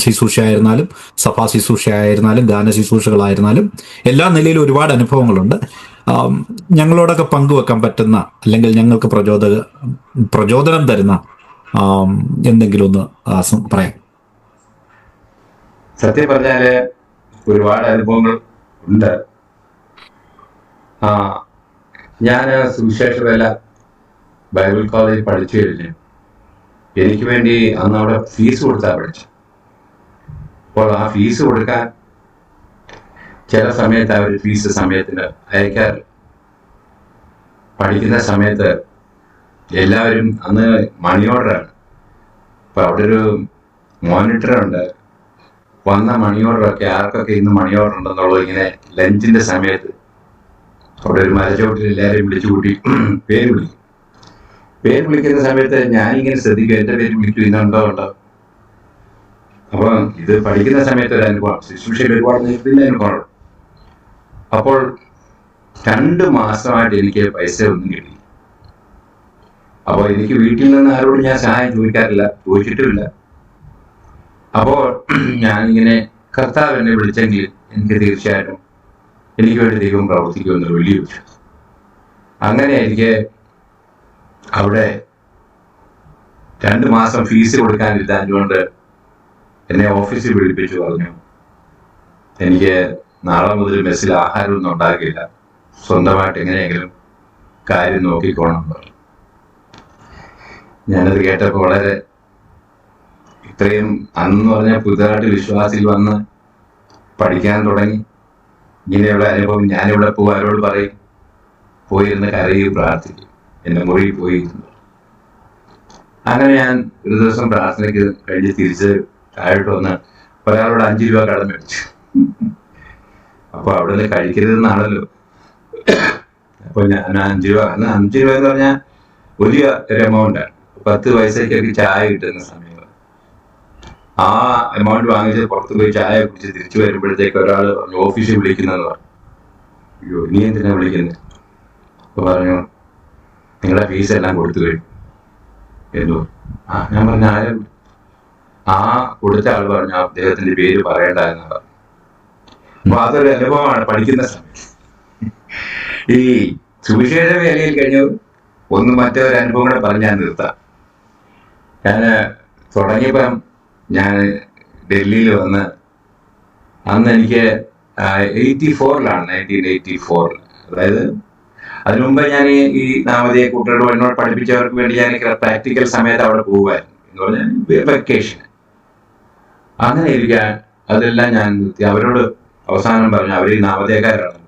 A: ശുശ്രൂഷയായിരുന്നാലും സഭാ ശുശ്രൂഷയായിരുന്നാലും ഗാന ശുശ്രൂഷകളായിരുന്നാലും എല്ലാ നിലയിലും ഒരുപാട് അനുഭവങ്ങളുണ്ട്. ഞങ്ങളോടൊക്കെ പങ്കുവെക്കാൻ പറ്റുന്ന, അല്ലെങ്കിൽ ഞങ്ങൾക്ക് പ്രചോദനം തരുന്ന എന്തെങ്കിലും ഒന്ന് പറയാം.
B: സത്യം പറഞ്ഞാല് ഒരുപാട് അനുഭവങ്ങൾ ഉണ്ട്. ഞാൻ സുവിശേഷവേല ബൈബിൾ കോളേജിൽ പഠിച്ചു കഴിഞ്ഞു. എനിക്ക് വേണ്ടി അന്ന് അവിടെ ഫീസ് കൊടുത്താ പഠിച്ചു. അപ്പോൾ ആ ഫീസ് കൊടുക്കാൻ ചില സമയത്ത് അവർ ഫീസ് സമയത്തിന് അയക്കാറ്. പഠിക്കുന്ന സമയത്ത് എല്ലാവരും അന്ന് മണി ഓർഡറാണ്. അപ്പൊ അവിടെ ഒരു മോണിറ്ററുണ്ട്. വന്ന മണി ഓർഡറൊക്കെ ആർക്കൊക്കെ ഇന്ന് മണി ഓർഡർ ഉണ്ടെന്നുള്ളത് ഇങ്ങനെ ലഞ്ചിന്റെ സമയത്ത് അവിടെ ഒരു മരച്ചോട്ടിൽ എല്ലാവരെയും വിളിച്ചു കൂട്ടി പേര് വിളിക്കുന്ന സമയത്ത് ഞാനിങ്ങനെ ശ്രദ്ധിക്കും, എന്റെ പേര് വിളിക്കും, ഇന്നുണ്ടോ. അപ്പൊ ഇത് പഠിക്കുന്ന സമയത്ത് ഒരു അനുഭവം, ശുശ്രൂഷയിൽ ഒരുപാട് നേരത്തിന്റെ അനുഭവമാണ്. അപ്പോൾ 2 മാസമായിട്ട് എനിക്ക് പൈസ ഒന്നും കിട്ടി. അപ്പോൾ എനിക്ക് വീട്ടിൽ നിന്ന് ആരോടും ഞാൻ സഹായം ചോദിച്ചിട്ടുമില്ല. അപ്പോൾ ഞാനിങ്ങനെ കർത്താവ് എന്നെ വിളിച്ചെങ്കിൽ എനിക്ക് തീർച്ചയായിട്ടും എനിക്ക് വേണ്ടി ദൈവം പ്രവർത്തിക്കുമെന്നൊരു വലിയ വിശ്വാസം. അങ്ങനെ എനിക്ക് അവിടെ 2 മാസം ഫീസ് കൊടുക്കാനില്ലാഞ്ഞുകൊണ്ട് എന്നെ ഓഫീസിൽ വിളിപ്പിച്ചു. പറഞ്ഞു, എനിക്ക് നാളെ മുതൽ മെസ്സിൽ ആഹാരമൊന്നും ഉണ്ടാകില്ല, സ്വന്തമായിട്ട് എങ്ങനെയെങ്കിലും കാര്യം നോക്കിക്കോണം പറഞ്ഞു. ഞാനത് കേട്ടപ്പോൾ വളരെ, ഇത്രയും അന്ന് പറഞ്ഞാൽ പുതുതായിട്ട് വിശ്വാസിൽ വന്ന് പഠിക്കാൻ തുടങ്ങി, ഇങ്ങനെയുള്ള അനുഭവം ഞാനിവിടെ പോകും, ആരോട് പറയും, പോയിരുന്ന് കരയും പ്രാർത്ഥിക്കും, എന്റെ മുറിയിൽ പോയിരുന്നു. അങ്ങനെ ഞാൻ ഒരു ദിവസം പ്രാർത്ഥനയ്ക്ക് കഴിഞ്ഞ് തിരിച്ച് താഴോട്ട് വന്ന് ഒരാളോട് 5 രൂപ കടം മേടിച്ചു. അപ്പൊ അവിടെ നിന്ന് കഴിക്കരുതെന്നാണല്ലോ. അപ്പൊ ഞാൻ 5 രൂപ എന്ന് പറഞ്ഞാൽ വലിയ ഒരു എമൗണ്ടാണ്. 10 പൈസയ്ക്കൊക്കെ ചായ കിട്ടുന്ന സമയം. ആ എമൗണ്ട് വാങ്ങിച്ച് പുറത്ത് പോയി ചായ കുടിച്ച് തിരിച്ചു വരുമ്പോഴത്തേക്ക് ഒരാൾ പറഞ്ഞു, ഓഫീസിൽ വിളിക്കുന്നെന്ന് പറഞ്ഞു. അയ്യോ, നീ എന്തിനാ വിളിക്കുന്നത്? അപ്പൊ പറഞ്ഞു, നിങ്ങളുടെ ഫീസ് എല്ലാം കൊടുത്തു കഴിഞ്ഞു. എന്തോ? ഞാൻ പറഞ്ഞ ആരും? ആ കൊടുത്ത ആൾ പറഞ്ഞു, അദ്ദേഹത്തിന്റെ പേര് പറയണ്ടായെന്ന് പറഞ്ഞു. അപ്പൊ അതൊരു അനുഭവമാണ് പഠിക്കുന്ന സമയം. ഈ സുവിശേഷ വേലയിൽ കഴിഞ്ഞു മറ്റൊരു അനുഭവം കൂടെ പറഞ്ഞ് ഞാൻ നിർത്താം. ഞാൻ തുടങ്ങിയപ്പം ഞാൻ ഡൽഹിയിൽ വന്ന്, അന്ന് എനിക്ക് 1984, അതായത് അതിനു മുമ്പ് ഞാൻ ഈ നാമതീയ കുട്ടികളോട് എന്നോട് പഠിപ്പിച്ചവർക്ക് വേണ്ടി ഞാൻ പ്രാക്ടിക്കൽ സമയത്ത് അവിടെ പോകുമായിരുന്നു, എന്ന് പറഞ്ഞാൽ വെക്കേഷൻ. അങ്ങനെ ഇരിക്കാൻ അതെല്ലാം ഞാൻ നിർത്തി. അവരോട് അവസാനം പറഞ്ഞു, അവർ ഈ നാമതേയക്കാരാണ്.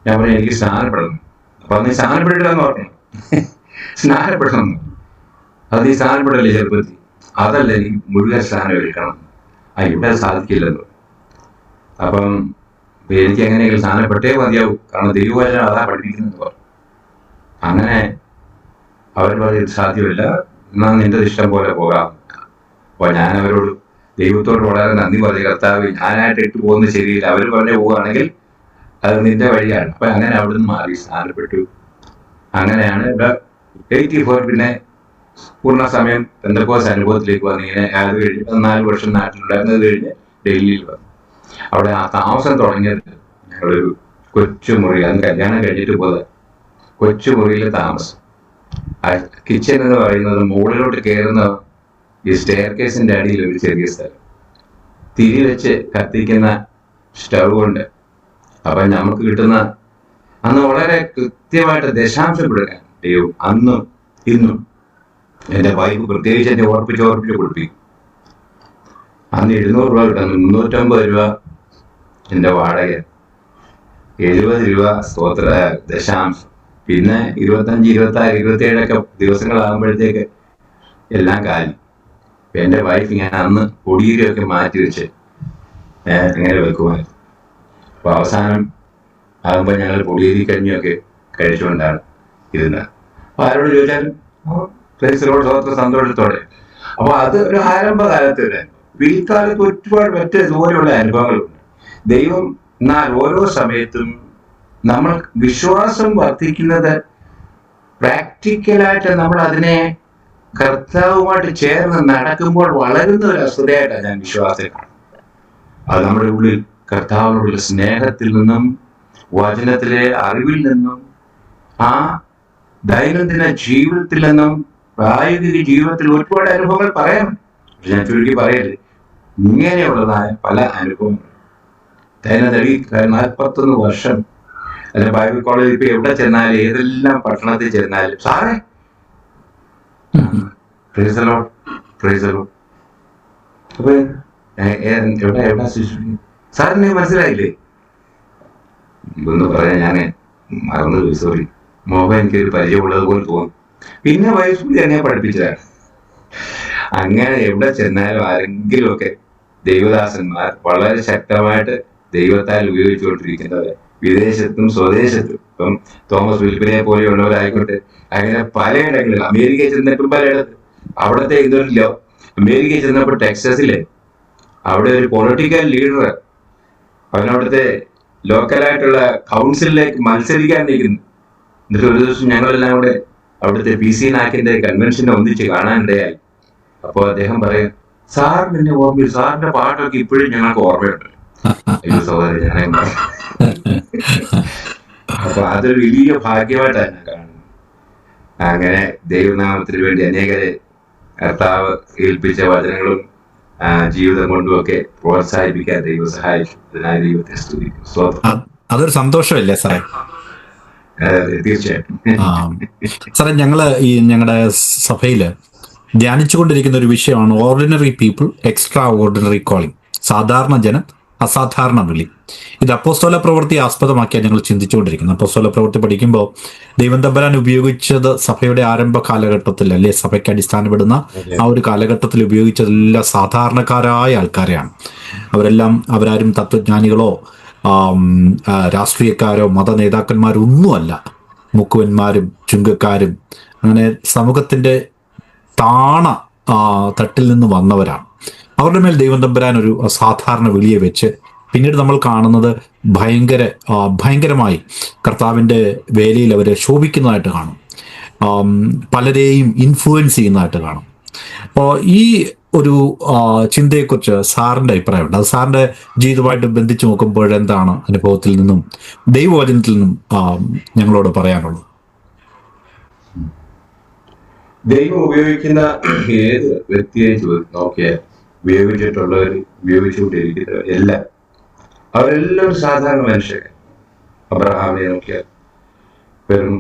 B: ഞാൻ പറഞ്ഞു, എനിക്ക് സ്നാനപ്പെടണം. അപ്പൊ അന്ന് സ്നാനപ്പെട്ടില്ലെന്ന് പറഞ്ഞു. സ്നാനപ്പെടണം, അത് ഈ സ്നാനപ്പെടല്ലേ ചെറുപ്പത്തിൽ, അതല്ല, എനിക്ക് മുഴുവൻ സ്നാനം എടുക്കണം. ഇവിടെ സാധിക്കില്ലെന്ന്. അപ്പം എനിക്ക് എങ്ങനെയെങ്കിലും സ്ഥാനപ്പെട്ടേ മതിയാവും, കാരണം ദൈവവചനം അതാ പഠിപ്പിക്കുന്നത് പറഞ്ഞു. അങ്ങനെ അവർ പറഞ്ഞത് സാധ്യമല്ല, എന്നാൽ നിന്റെ ഇഷ്ടം പോലെ പോകാം. അപ്പോൾ ഞാൻ അവരോട് ദൈവത്തോട് വളരെ നന്ദി പറഞ്ഞു, കർത്താവ് ഞാനായിട്ട് ഇട്ട് പോകുന്നത് ശരിയില്ല, അവർ പറഞ്ഞു പോവുകയാണെങ്കിൽ അത് നിന്റെ വഴിയാണ്. അപ്പൊ അങ്ങനെ അവിടുന്ന് മാറി സ്ഥാനപ്പെട്ടു. അങ്ങനെയാണ് ഇവിടെ 84 പിന്നെ പൂർണ്ണ സമയം പെന്തക്കോസ്ത് അനുഭവത്തിലേക്ക് വന്നു. ഇങ്ങനെ അത് കഴിഞ്ഞ് 14 വർഷം നാട്ടിലുണ്ടായിരുന്നത് കഴിഞ്ഞ് ഡൽഹിയിൽ വന്നു. അവിടെ ആ താമസം തുടങ്ങിയത് ഞങ്ങളൊരു കൊച്ചുമുറി, അത് കല്യാണം കഴിഞ്ഞിട്ട് പോയത് കൊച്ചുമുറിയിലെ താമസം. ആ കിച്ചൺ എന്ന് പറയുന്നത് മുകളിലോട്ട് കയറുന്ന ഈ സ്റ്റെയർ കേസിന്റെ അടിയിൽ ഒരു ചെറിയ സ്ഥലം, തിരി വെച്ച് കത്തിക്കുന്ന സ്റ്റൗ കൊണ്ട്. അപ്പൊ നമുക്ക് കിട്ടുന്ന അന്ന് വളരെ കൃത്യമായിട്ട് ദശാംശം കൊടുക്കാൻ ദൈവം അന്നും ഇന്നും എന്റെ വൈഫ് പ്രത്യേകിച്ച് എന്നെ ഓർപ്പിച്ച് കൊടുപ്പിക്കും. അന്ന് 700 രൂപ കിട്ടുന്നു, 350 രൂപ എന്റെ വാടക, 70 രൂപ സ്തോത്ര ദശാംശം. പിന്നെ 25, 26, 27 ദിവസങ്ങളാകുമ്പോഴത്തേക്ക് എല്ലാം കാലി. എന്റെ വൈഫ് ഇങ്ങനെ അന്ന് പൊടിയൊക്കെ മാറ്റി വെച്ച് അങ്ങനെ വെക്കുമായിരുന്നു. അപ്പൊ അവസാനം ആകുമ്പോൾ ഞങ്ങൾ പൊടിയേരി കഞ്ഞിയൊക്കെ കഴിച്ചുകൊണ്ടാണ് ഇരുന്നത്. അപ്പൊ ആരോട് ചോദിച്ചാലും സ്തോത്ര സന്തോഷത്തോടെ. അപ്പൊ അത് ഒരു ആരംഭകാലത്ത് ഒരു അനുഭവം. പിൽക്കാലത്ത് ഒരുപാട് മറ്റ് ഇതുപോലെയുള്ള അനുഭവങ്ങളുണ്ട്. ദൈവം എന്നാൽ ഓരോ സമയത്തും നമ്മൾ വിശ്വാസം വർദ്ധിക്കുന്നത് പ്രാക്ടിക്കലായിട്ട് നമ്മൾ അതിനെ കർത്താവുമായിട്ട് ചേർന്ന് നടക്കുമ്പോൾ വളരുന്ന ഒരു വസ്തുതയായിട്ടാണ് ഞാൻ വിശ്വാസത്തെ കാണുന്നത്. അത് നമ്മുടെ ഉള്ളിൽ കർത്താവിനോടുള്ള സ്നേഹത്തിൽ നിന്നും വചനത്തിലെ അറിവിൽ നിന്നും ആ ദൈനംദിന ജീവിതത്തിൽ നിന്നും പ്രായോഗിക ജീവിതത്തിൽ ഒരുപാട് അനുഭവങ്ങൾ പറയാനുണ്ട്. ഞാൻ ചുരുക്കി പറയരുത്, ഇങ്ങനെയുള്ളതായ പല അനുഭവങ്ങൾ ദൈനംദിന 41 വർഷം അല്ലെ ബൈബിൾ കോളേജിൽ ഇപ്പൊ എവിടെ ചെന്നാലും ഏതെല്ലാം പട്ടണത്തിൽ ചെന്നാലും സാറേ അപ്പൊ എവിടെ സാറിനെ മനസ്സിലായില്ലേ എന്ന് പറയാൻ ഞാൻ മറന്നുപോയി, സോറി. മോഹൻ എനിക്കൊരു പരിചയമുള്ളത് പോലെ തോന്നും. പിന്നെ വയസ്സുകൂടി എന്നെ പഠിപ്പിച്ചതാണ്. അങ്ങനെ എവിടെ ചെന്നാലും ആരെങ്കിലുമൊക്കെ ദൈവദാസന്മാർ വളരെ ശക്തമായിട്ട് ദൈവത്താൽ ഉപയോഗിച്ചുകൊണ്ടിരിക്കുന്നത് വിദേശത്തും സ്വദേശത്തും. ഇപ്പം തോമസ് വിൽപ്പനെ പോലെയുള്ളവരായിക്കോട്ടെ, അങ്ങനെ പലയിടങ്ങളിൽ അമേരിക്കയിൽ ചെന്നപ്പോൾ പലയിടത്ത് അവിടത്തെ ഇതൊരു അമേരിക്കയിൽ ചെന്നപ്പോൾ ടെക്സസിലെ അവിടെ ഒരു പൊളിറ്റിക്കൽ ലീഡർ അവനവിടുത്തെ ലോക്കലായിട്ടുള്ള കൗൺസിലിലേക്ക് മത്സരിക്കാൻ നിൽക്കുന്നു. എന്നിട്ട് ഒരു ദിവസം ഞങ്ങളെല്ലാം കൂടെ അവിടുത്തെ PC നാക്കിന്റെ കൺവെൻഷനെ ഒന്നിച്ച് കാണാനിടയായി. അപ്പോൾ അദ്ദേഹം പറയും, സാറിന് എന്നെ ഓർമ്മ, സാറിന്റെ പാട്ടൊക്കെ ഇപ്പോഴും ഞങ്ങൾക്ക് ഓർമ്മയുണ്ട്. അയ്യോ സഹോദരൻ, ഞാൻ അപ്പൊ അതൊരു വലിയ ഭാഗ്യമായിട്ടാണ് ഞാൻ കാണുന്നത്. അങ്ങനെ ദൈവനാമത്തിന് വേണ്ടി അനേകരെ കർത്താവ് ഏൽപ്പിച്ച വചനങ്ങളും ജീവിതം കൊണ്ടുമൊക്കെ പ്രോത്സാഹിപ്പിക്കാൻ ദൈവം സഹായിച്ചു. അതിനായി ദൈവത്തെ സ്തുതിക്കും.
A: അതൊരു സന്തോഷമല്ലേ സാറേ?
B: തീർച്ചയായിട്ടും
A: സാറേ, ഞങ്ങളുടെ സഭയില് ധ്യാനിച്ചുകൊണ്ടിരിക്കുന്ന ഒരു വിഷയമാണ് ordinary people extraordinary calling. സാധാരണ ജനം അസാധാരണ വിളി. ഇത് അപ്പോസ്തല പ്രവൃത്തി ആസ്പദമാക്കിയാണ് ഞങ്ങൾ ചിന്തിച്ചുകൊണ്ടിരിക്കുന്നത്. അപ്പോസ്തല പ്രവൃത്തി പഠിക്കുമ്പോൾ ദൈവം തമ്പുരാൻ ഉപയോഗിച്ചത് സഭയുടെ ആരംഭ കാലഘട്ടത്തിൽ, അല്ലെ സഭയ്ക്ക് അടിസ്ഥാനപ്പെടുന്ന ആ ഒരു കാലഘട്ടത്തിൽ ഉപയോഗിച്ചതെല്ലാം സാധാരണക്കാരായ ആൾക്കാരെയാണ്. അവരാരും തത്വജ്ഞാനികളോ രാഷ്ട്രീയക്കാരോ മത നേതാക്കന്മാരോ ഒന്നുമല്ല. മുക്കുവന്മാരും ചുങ്കക്കാരും അങ്ങനെ സമൂഹത്തിന്റെ താണ തട്ടിൽ നിന്ന് വന്നവരാണ്. അവരുടെ മേൽ ദൈവം തമ്പുരാൻ ഒരു അസാധാരണ വിളിയെ വെച്ച് പിന്നീട് നമ്മൾ കാണുന്നത് ഭയങ്കരമായി കർത്താവിൻ്റെ വേലയിൽ അവരെ ശോഭിക്കുന്നതായിട്ട് കാണും. പലരെയും ഇൻഫ്ലുവൻസ് ചെയ്യുന്നതായിട്ട് കാണും. അപ്പോൾ ഈ ഒരു ചിന്തയെക്കുറിച്ച് സാറിൻ്റെ അഭിപ്രായമുണ്ട്. അത് സാറിൻ്റെ ജീവിതമായിട്ട് ബന്ധിച്ച് നോക്കുമ്പോൾ എന്താണ് അനുഭവത്തിൽ നിന്നും ദൈവവചനത്തിൽ നിന്നും ഞങ്ങളോട് പറയാനുള്ളത്?
B: ദൈവം ഉപയോഗിക്കുന്ന ഏത് വ്യക്തിയെ നോക്കിയാൽ ഉപയോഗിച്ചിട്ടുള്ളവർ, ഉപയോഗിച്ചുകൊണ്ടിരിക്കുന്നവർ എല്ലാം അവരെല്ലാം സാധാരണ മനുഷ്യരെ. അബ്രഹാമിനെ നോക്കിയാൽ വെറും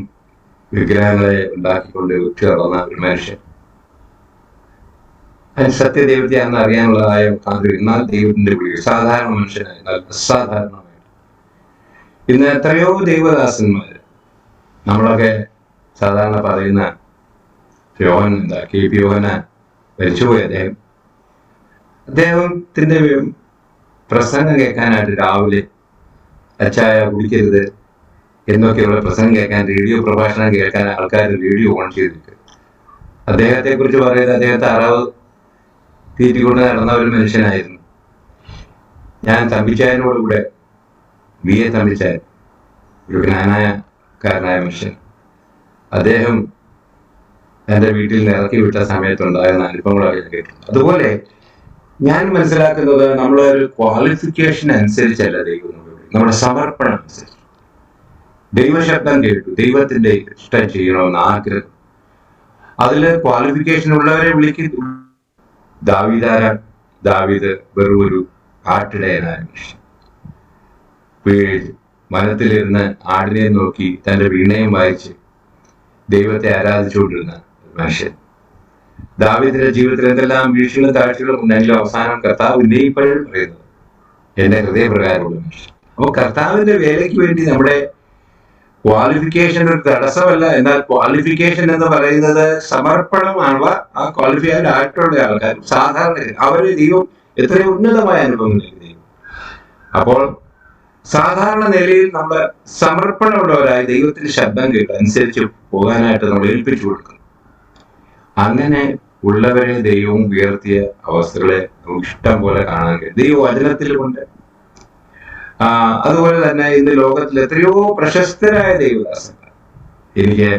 B: വിഗ്രഹങ്ങളെ ഉണ്ടാക്കിക്കൊണ്ട് വിറ്റ് നടന്ന ഒരു മനുഷ്യൻ. അതിന് സത്യദൈവത്തെയാണെന്ന് അറിയാനുള്ളതായ എന്നാൽ ദൈവത്തിന്റെ വിളി സാധാരണ മനുഷ്യനായി, എന്നാൽ അസാധാരണമായിട്ട്. ഇന്ന് എത്രയോ ദൈവദാസന്മാര് നമ്മളൊക്കെ സാധാരണ പറയുന്ന KP യോഹന്നാൻ മരിച്ചുപോയി. അദ്ദേഹത്തിന്റെ പ്രസംഗം കേൾക്കാനായിട്ട് രാവിലെ അച്ചായ കുടിക്കരുത് എന്നൊക്കെയുള്ള പ്രസംഗം കേൾക്കാൻ, റേഡിയോ പ്രഭാഷണം കേൾക്കാൻ ആൾക്കാർ റേഡിയോ ഓൺ ചെയ്തിരിക്കും. അദ്ദേഹത്തെ കുറിച്ച് പറയുന്നത് അദ്ദേഹത്തെ അറവ് തീറ്റിക്കൊണ്ട് നടന്ന ഒരു മനുഷ്യനായിരുന്നു. ഞാൻ തമ്പിച്ചായനോടുകൂടെ BA തമ്പിച്ചായൻ, ഒരു ജ്ഞാനായക്കാരനായ മനുഷ്യൻ, അദ്ദേഹം എൻ്റെ വീട്ടിൽ നിന്ന് ഇറക്കി വിട്ട സമയത്തുണ്ടായിരുന്ന അനുഭവങ്ങളൊക്കെ ഞാൻ കേട്ടിട്ടുണ്ട്. അതുപോലെ ഞാൻ മനസ്സിലാക്കുന്നത് നമ്മളൊരു ക്വാളിഫിക്കേഷൻ അനുസരിച്ചല്ല ദൈവം നമ്മുടെ സമർപ്പണം അനുസരിച്ച്. ദൈവശബ്ദം കേട്ടു, ദൈവത്തിന്റെ ഇഷ്ടം ചെയ്യണമെന്ന് ആഗ്രഹം, അതില് ക്വാളിഫിക്കേഷൻ ഉള്ളവരെ വിളിക്കുന്നു. ദാവീദ് വെറും ഒരു ആട്ടിടയനായ മനുഷ്യൻ, വനത്തിലിരുന്ന് ആടിനെ നോക്കി തന്റെ വീണയും വായിച്ച് ദൈവത്തെ ആരാധിച്ചുകൊണ്ടിരുന്ന മനുഷ്യൻ. ദാവീദിന്റെ ജീവിതത്തിൽ എന്തെല്ലാം വീഴ്ചകളും താഴ്ചകളും ഉണ്ടെങ്കിലും അവസാനം കർത്താവ് ഇപ്പോഴും പറയുന്നത് എന്റെ ഹൃദയപ്രകാരമുള്ള മനുഷ്യൻ. അപ്പൊ കർത്താവിന്റെ വേലയ്ക്ക് വേണ്ടി നമ്മുടെ ക്വാളിഫിക്കേഷൻ ഒരു തടസ്സമല്ല. എന്നാൽ ക്വാളിഫിക്കേഷൻ എന്ന് പറയുന്നത് സമർപ്പണമാണ്. ആ ക്വാളിഫൈഡ് ആയിട്ടുള്ള ആൾക്കാർ സാധാരണ അവര് ദൈവം എത്രയോ ഉന്നതമായ അനുഭവങ്ങൾ ദൈവം. അപ്പോൾ സാധാരണ നിലയിൽ നമ്മൾ സമർപ്പണമുള്ളവരായി ദൈവത്തിന്റെ ശബ്ദം കേട്ട് അനുസരിച്ച് പോകാനായിട്ട് നമ്മൾ ഏൽപ്പിച്ചു കൊടുക്കുന്നു. അങ്ങനെ ഉള്ളവരെ ദൈവം ഉയർത്തിയ അവസ്ഥകളെ നമുക്ക് ഇഷ്ടം പോലെ കാണാൻ കഴിയും ദൈവ വചനത്തിൽ കൊണ്ട്. അതുപോലെ തന്നെ ഇന്ന് ലോകത്തിൽ എത്രയോ പ്രശസ്തരായ ദൈവദാസന്മാർ. എനിക്ക്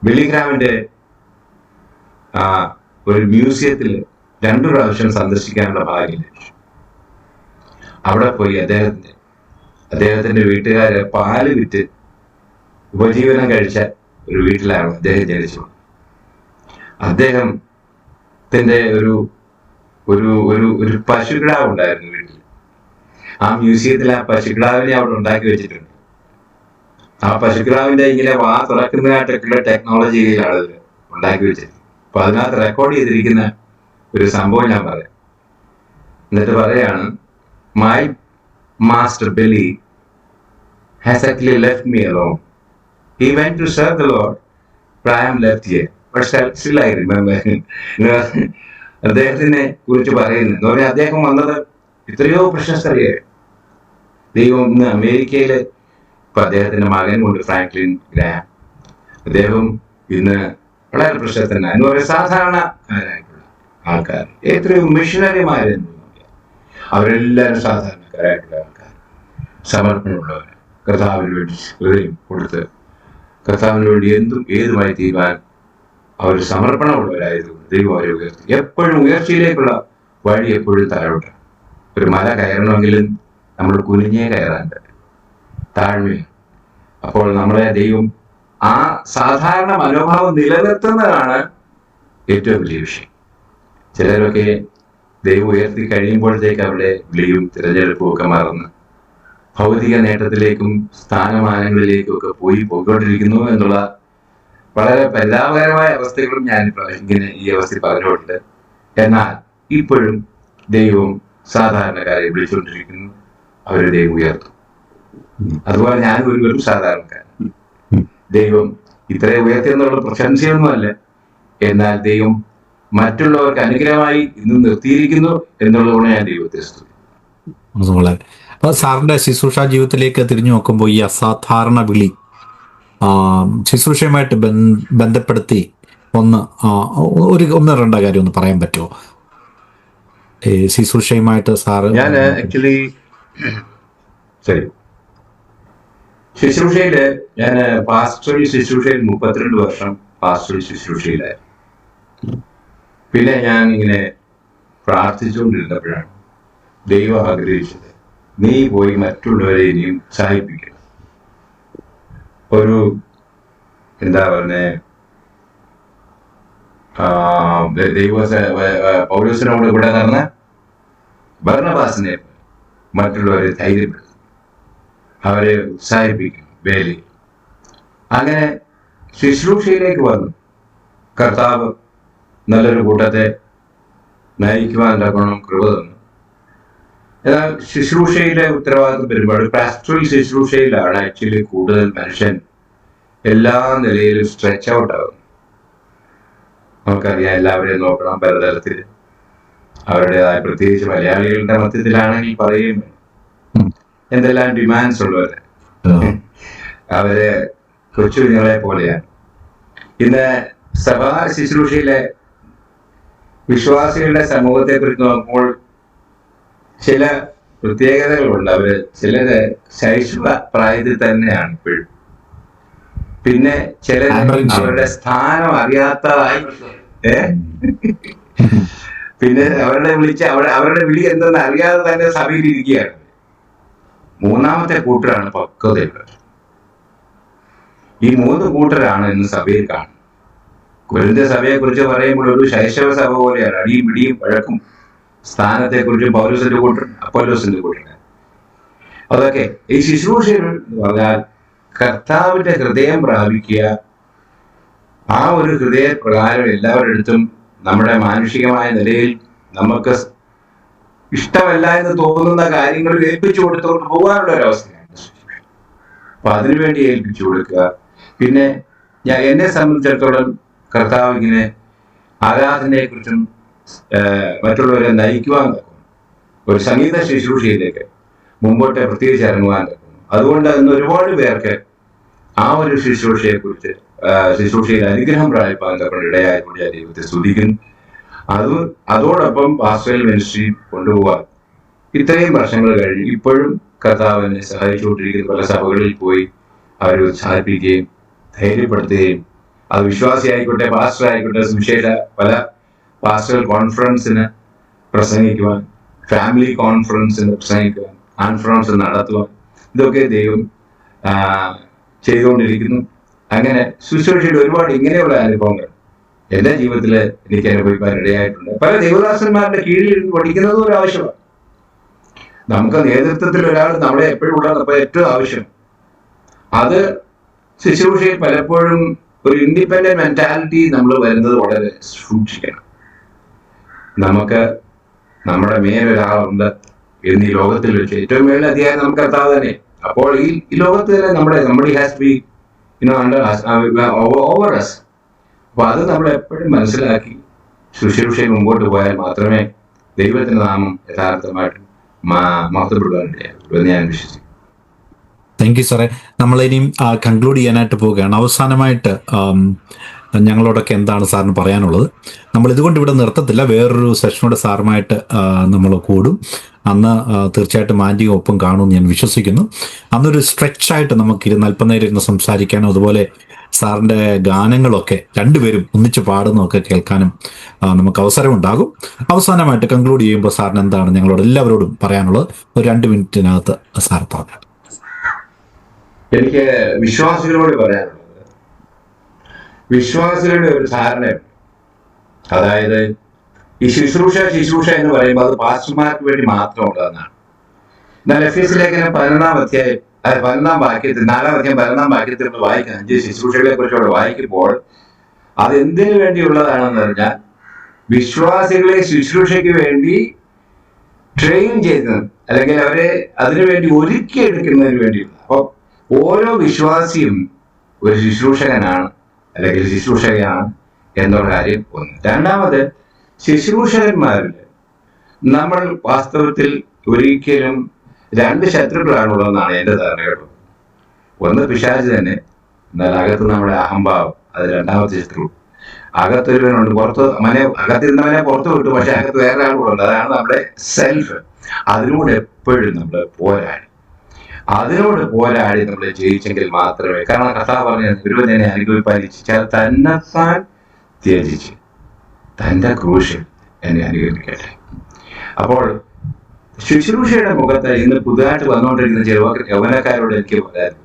B: ബില്ലിഗ്രാമിന്റെ ഒരു മ്യൂസിയത്തിൽ 2 പ്രാവശ്യം സന്ദർശിക്കാനുള്ള ഭാഗ്യം ലഭിച്ചു. അവിടെ പോയി അദ്ദേഹത്തിന്റെ വീട്ടുകാര് പാല് വിറ്റ് ഉപജീവനം കഴിച്ച ഒരു വീട്ടിലാണ് അദ്ദേഹം ജനിച്ചത്. അദ്ദേഹത്തിന്റെ ഒരു പശുക്കിടാവ് ഉണ്ടായിരുന്നു വീട്ടിൽ. ആ മ്യൂസിയത്തിൽ ആ പശുക്കിടാവിനെ അവിടെ ഉണ്ടാക്കി വെച്ചിട്ടുണ്ട്. ആ പശുക്കിടാവിന്റെ ഇങ്ങനെ വാ തുറക്കുന്നതായിട്ടൊക്കെയുള്ള ടെക്നോളജിയിലാണ് അത് ഉണ്ടാക്കി വെച്ചിട്ടുണ്ട്. അപ്പൊ അതിനകത്ത് റെക്കോർഡ് ചെയ്തിരിക്കുന്ന ഒരു സംഭവം ഞാൻ പറയാം. എന്നിട്ട് പറയാണ്, my master Billy has actually left me alone. He went to serve the Lord, but I am left here. But still I remember. അദ്ദേഹത്തിനെ കുറിച്ച് പറയുന്നത് എന്ന് പറഞ്ഞാൽ അദ്ദേഹം വന്നത് എത്രയോ പ്രശസ്തരെ ദൈവം ഇന്ന് അമേരിക്കയില് ഇപ്പൊ അദ്ദേഹത്തിന്റെ മകനുണ്ട് ഫ്രാങ്ക്ലിൻ ഗ്രാം. അദ്ദേഹം ഇന്ന് വളരെ പ്രശസ്തനായ എന്ന് പറയുന്ന സാധാരണക്കാരായിട്ടുള്ള ആൾക്കാർ, എത്രയോ മിഷണറിമാരെന്ന് അവരെല്ലാവരും സാധാരണക്കാരായിട്ടുള്ള ആൾക്കാർ, സമർപ്പണമുള്ളവർ, കർത്താവിന് വേണ്ടി ഹൃദയം കൊടുത്ത് കർത്താവിന് വേണ്ടി ഏതുമായി തീരുമാനം അവർ സമർപ്പണമുള്ളവരായതുകൊണ്ട് ദൈവം അവരെ ഉയർത്തി. എപ്പോഴും ഉയർച്ചയിലേക്കുള്ള വഴി എപ്പോഴും താഴോട്ട്. ഒരു മല കയറണമെങ്കിലും നമ്മൾ കുനിഞ്ഞേ കയറാൻ പറ്റും, താഴ്മയാണ്. അപ്പോൾ നമ്മളെ ദൈവം ആ സാധാരണ മനോഭാവം നിലനിർത്തുന്നതാണ് ഏറ്റവും വലിയ വിഷയം. ചിലരൊക്കെ ദൈവം ഉയർത്തി കഴിയുമ്പോഴത്തേക്ക് അവരുടെ വിളിയും തിരഞ്ഞെടുപ്പും ഒക്കെ മറന്ന് ഭൗതിക നേട്ടത്തിലേക്കും സ്ഥാനമാനങ്ങളിലേക്കും ഒക്കെ പോയിക്കൊണ്ടിരിക്കുന്നു എന്നുള്ള വളരെ പരിതാപകരമായ അവസ്ഥകളും ഞാനിപ്പോൾ ഇങ്ങനെ ഈ അവസ്ഥ പറഞ്ഞുകൊണ്ട്. എന്നാൽ ഇപ്പോഴും ദൈവം സാധാരണക്കാരെ വിളിച്ചുകൊണ്ടിരിക്കുന്നു, അവരെ ദൈവം ഉയർത്തും. അതുപോലെ ഞാൻ ഒരു സാധാരണക്കാരൻ. ദൈവം ഇത്രയും ഉയർത്തിയെന്നുള്ള പ്രശംസയൊന്നുമല്ല, എന്നാൽ ദൈവം മറ്റുള്ളവർക്ക് അനുഗ്രഹമായി ഇന്ന് നിർത്തിയിരിക്കുന്നു എന്നുള്ളതാണ് ഞാൻ ദൈവത്തെ സ്തുതിക്കുന്നു.
A: അപ്പൊ സാറിന്റെ ശുശ്രൂഷ ജീവിതത്തിലേക്ക് തിരിഞ്ഞു നോക്കുമ്പോൾ ഈ അസാധാരണ വിളി ശുശ്രൂഷയുമായിട്ട് ബന്ധപ്പെടുത്തി ഒന്ന് രണ്ട് കാര്യം ഒന്ന് പറയാൻ പറ്റുമോ? ശുശ്രൂഷയുമായിട്ട് സാറ്
B: ഞാൻ ആക്ച്വലി ശുശ്രൂഷയില് ഞാൻ പാസ്റ്ററൽ ശുശ്രൂഷയിൽ 32 വർഷം പാസ്റ്ററൽ ശുശ്രൂഷയിലായിരുന്നു. പിന്നെ ഞാൻ ഇങ്ങനെ പ്രാർത്ഥിച്ചുകൊണ്ടിരുന്നപ്പോഴാണ് ദൈവം ആഗ്രഹിച്ചത്, നീ പോയി മറ്റുള്ളവരെ ഇനിയും ഉത്സാഹിപ്പിക്കണം. ഒരു എന്താ പറഞ്ഞ പൗലോസിനോട് കൂടെ നടന്ന ബർന്നബാസിനെ മറ്റുള്ളവരെ ധൈര്യപ്പെടുത്തും, അവരെ ഉത്സാഹിപ്പിക്കണം വേലയിൽ. അങ്ങനെ ശുശ്രൂഷയിലേക്ക് വന്നു. കർത്താവ് നല്ലൊരു കൂട്ടത്തെ നയിക്കുവാൻ ഉണ്ടാക്കണം കൃപ തന്നു. എന്നാൽ ശുശ്രൂഷയിലെ ഉത്തരവാദിത്വം വരുമ്പോൾ പാസ്റ്ററൽ ശുശ്രൂഷയിലാണ് ആക്ച്വലി കൂടുതൽ മനുഷ്യൻ എല്ലാ നിലയിലും സ്ട്രെച്ച് ഔട്ട് ആകും. നമുക്കറിയാം, എല്ലാവരെയും നോക്കണം പലതരത്തിൽ. അവരുടേതായ, പ്രത്യേകിച്ച് മലയാളികളുടെ മധ്യത്തിലാണെങ്കിൽ പറയുകയും വേണം.
A: ഉം.
B: എന്തെല്ലാം ഡിമാൻഡ്സ് ഉള്ളവര്, അവര് കൊച്ചുകുഞ്ഞുങ്ങളെ പോലെയാണ്. ഇന്ന് സഭാ ശുശ്രൂഷയിലെ വിശ്വാസികളുടെ സമൂഹത്തെ കുറിച്ച് നോക്കുമ്പോൾ ചില പ്രത്യേകതകളുണ്ട്. അവര് ചിലര് ശൈശവ പ്രായത്തിൽ തന്നെയാണ് ഇപ്പോഴും. പിന്നെ ചിലര് അവരുടെ സ്ഥാനം അറിയാത്തതായി, പിന്നെ അവരുടെ വിളി എന്തെന്ന് അറിയാതെ തന്നെ സഭയിൽ ഇരിക്കുകയാണ്. മൂന്നാമത്തെ കൂട്ടരാണ് പക്വതയുള്ളത്. ഈ 3 കൂട്ടരാണ് ഇന്ന് സഭയിൽ കാണുന്നത്. കൊരിന്ത്യ സഭയെ കുറിച്ച് പറയുമ്പോൾ ഒരു ശൈശവ സഭ പോലെയാണ്. അടിയും പിടിയും വഴക്കും സ്ഥാനത്തെ കുറിച്ചും പൗലോസിന്റെ കൂട്ടർ, അപ്പോലോസിന്റെ കൂട്ടർ. അതൊക്കെ ഈ ശുശ്രൂഷയിൽ എന്ന് പറഞ്ഞാൽ കർത്താവിന്റെ ഹൃദയം പ്രാപിക്കുക. ആ ഒരു ഹൃദയപ്രകാരം എല്ലാവരുടെ അടുത്തും നമ്മുടെ മാനുഷികമായ നിലയിൽ നമുക്ക് ഇഷ്ടമല്ല എന്ന് തോന്നുന്ന കാര്യങ്ങൾ ഏൽപ്പിച്ചു കൊടുത്തുകൊണ്ട് പോകാനുള്ള ഒരവസ്ഥയാണ്. അപ്പൊ അതിനുവേണ്ടി ഏൽപ്പിച്ചു കൊടുക്കുക. പിന്നെ എന്നെ സംബന്ധിച്ചിടത്തോളം കർത്താവ് ഇങ്ങനെ ആരാധനയെ കുറിച്ചും മറ്റുള്ളവരെ നയിക്കുവാൻ നോക്കും. ഒരു സംഗീത ശുശ്രൂഷയിലേക്ക് മുമ്പോട്ട് പ്രത്യേകിച്ച് ഇറങ്ങുവാൻ നോക്കും. അതുകൊണ്ട് ഇന്ന് ഒരുപാട് പേർക്ക് ആ ഒരു ശുശ്രൂഷയെക്കുറിച്ച്, ശുശ്രൂഷയിൽ അനുഗ്രഹം പ്രാപിപ്പാൻ ഇടയായതുകൊണ്ട് ഞാൻ ദൈവത്തെ സ്തുതിക്കുന്നു. അതോടൊപ്പം പാസ്റ്ററൽ മിനിസ്ട്രി കൊണ്ടുപോകാൻ ഇത്രയും വർഷങ്ങൾ കഴിഞ്ഞ് ഇപ്പോഴും കർത്താവിനെ സഹായിച്ചുകൊണ്ടിരിക്കുന്ന പല സഭകളിൽ പോയി അവരെ ഉത്സാഹിപ്പിക്കുകയും ധൈര്യപ്പെടുത്തുകയും, അത് വിശ്വാസിയായിക്കോട്ടെ പാസ്റ്റർ ആയിക്കോട്ടെ, സുവിശേഷ പല പാസ്റ്ററൽ കോൺഫറൻസിന് പ്രസംഗിക്കുവാൻ, ഫാമിലി കോൺഫറൻസിന് പ്രസംഗിക്കുവാൻ, കോൺഫറൻസ് നടത്തുവാൻ, ഇതൊക്കെ ദൈവം ചെയ്തുകൊണ്ടിരിക്കുന്നു. അങ്ങനെ ശുശ്രൂഷയുടെ ഒരുപാട് ഇങ്ങനെയുള്ള അനുഭവങ്ങൾ എന്റെ ജീവിതത്തിൽ എനിക്ക് അനുഭവിക്കാൻ ഇടയായിട്ടുണ്ട്. പല ദൈവദാസന്മാരുടെ കീഴിൽ ഇരുന്ന് പഠിക്കുന്നതും ഒരു ആവശ്യമാണ്. നമുക്ക് നേതൃത്വത്തിൽ ഒരാൾ നമ്മളെ എപ്പോഴും ഉള്ളപ്പോൾ ഏറ്റവും ആവശ്യം അത് ശുശ്രൂഷയിൽ പലപ്പോഴും ഒരു ഇൻഡിപെൻഡന്റ് മെന്റാലിറ്റി നമ്മൾ വരുന്നത് വളരെ സൂക്ഷിക്കണം. നമുക്ക് നമ്മുടെ മേലൊരാളുണ്ട് എന്ന് ഈ ലോകത്തിൽ വെച്ച് ഏറ്റവും മേലെ അധികാരം നമുക്ക് കർത്താവ് തന്നെ. അപ്പോൾ ഈ ലോകത്ത് തന്നെ നമ്മുടെ ഹാസ് ബി ഓവർ അസ്. അപ്പൊ അത് നമ്മൾ എപ്പോഴും മനസ്സിലാക്കി ശുശ്രൂഷയിൽ മുമ്പോട്ട് പോയാൽ മാത്രമേ ദൈവത്തിന്റെ നാമം യഥാർത്ഥമായിട്ട് മഹത്വപ്പെടുവാനിടയാകുള്ളൂ എന്ന് ഞാൻ വിശ്വസിക്കുന്നു.
A: താങ്ക് യു സാറേ. നമ്മളിനിയും കൺക്ലൂഡ് ചെയ്യാനായിട്ട് പോവുകയാണ്. അവസാനമായിട്ട് ഞങ്ങളോടൊക്കെ എന്താണ് സാറിന് പറയാനുള്ളത്? നമ്മൾ ഇതുകൊണ്ട് ഇവിടെ നിർത്തത്തില്ല, വേറൊരു സെഷനോടെ സാറുമായിട്ട് നമ്മൾ കൂടും. അന്ന് തീർച്ചയായിട്ടും ആൻറ്റിയും ഒപ്പം കാണുമെന്ന് ഞാൻ വിശ്വസിക്കുന്നു. അന്നൊരു സ്ട്രെച്ചായിട്ട് നമുക്ക് അല്പനേരം ഇരുന്ന് സംസാരിക്കാനും അതുപോലെ സാറിൻ്റെ ഗാനങ്ങളൊക്കെ രണ്ടുപേരും ഒന്നിച്ച് പാടുന്നതൊക്കെ കേൾക്കാനും നമുക്ക് അവസരമുണ്ടാകും. അവസാനമായിട്ട് കൺക്ലൂഡ് ചെയ്യുമ്പോൾ സാറിന് എന്താണ് ഞങ്ങളോട് എല്ലാവരോടും പറയാനുള്ളത്? ഒരു 2 മിനിറ്റിനകത്ത് സാർ പറഞ്ഞു.
B: എനിക്ക് വിശ്വാസികളോട് പറയാനുള്ളത്, വിശ്വാസികളുടെ ഒരു ധാരണയുണ്ട്. അതായത് ഈ ശുശ്രൂഷ എന്ന് പറയുമ്പോൾ അത് പാസ്റ്റർമാർക്ക് വേണ്ടി മാത്രമുള്ളതെന്നാണ്. എന്നാൽ എഫേസ്യ ലേഖനം 11-ാം അധ്യായം 11-ാം വാക്യത്തിൽ 4-ാം അധ്യായം 11-ാം വാക്യത്തിൽ നമ്മൾ വായിക്കുന്ന 5 ശുശ്രൂഷകളെ കുറിച്ചുള്ള വായിക്കുമ്പോൾ അത് എന്തിനു വേണ്ടിയുള്ളതാണെന്ന് പറഞ്ഞാൽ വിശ്വാസികളെ ശുശ്രൂഷയ്ക്ക് വേണ്ടി ട്രെയിൻ ചെയ്യുന്നത്, അല്ലെങ്കിൽ അവരെ അതിനുവേണ്ടി ഒരുക്കിയെടുക്കുന്നതിന് വേണ്ടിയുള്ള. അപ്പോൾ ഓരോ വിശ്വാസിയും ഒരു ശുശ്രൂഷകനാണ് അല്ലെങ്കിൽ ശുശ്രൂഷകയാണ് എന്നുള്ള കാര്യം ഒന്ന്. രണ്ടാമത്, ശുശ്രൂഷകന്മാരിൽ നമ്മൾ വാസ്തവത്തിൽ ഒരിക്കലും 2 ശത്രുക്കളാണുള്ളതെന്നാണ് എൻ്റെ ധാരണ കേട്ടോ. ഒന്ന് പിശാച് തന്നെ, എന്നാൽ അകത്ത് നമ്മുടെ അഹംഭാവം, അത് രണ്ടാമത്തെ ശത്രു. അകത്തൊരുവനുണ്ട്, അകത്തിരുന്നവനെ പുറത്തു വിട്ടു, പക്ഷെ അകത്ത് വേറെ ആളുകളുണ്ട്, അതാണ് നമ്മുടെ സെൽഫ്. അതിനോട് എപ്പോഴും നമ്മൾ പോരാടി നമ്മൾ ജയിച്ചെങ്കിൽ മാത്രമേ, കാരണം കർത്താവ് പറഞ്ഞ ഒരുവൻ എന്നെ അനുഭവിപ്പാൻ ഇച്ഛിച്ചാൽ തന്നെത്താൻ ത്യജിച്ച് തന്റെ ക്രൂശിൽ എന്നെ അനുഗമിക്കട്ടെ. അപ്പോൾ ശുശ്രൂഷയുടെ മുഖത്ത് ഇന്ന് പുതുതായിട്ട് വന്നുകൊണ്ടിരിക്കുന്ന യൗവനക്കാരോട് എനിക്ക് പറയാറുണ്ട്,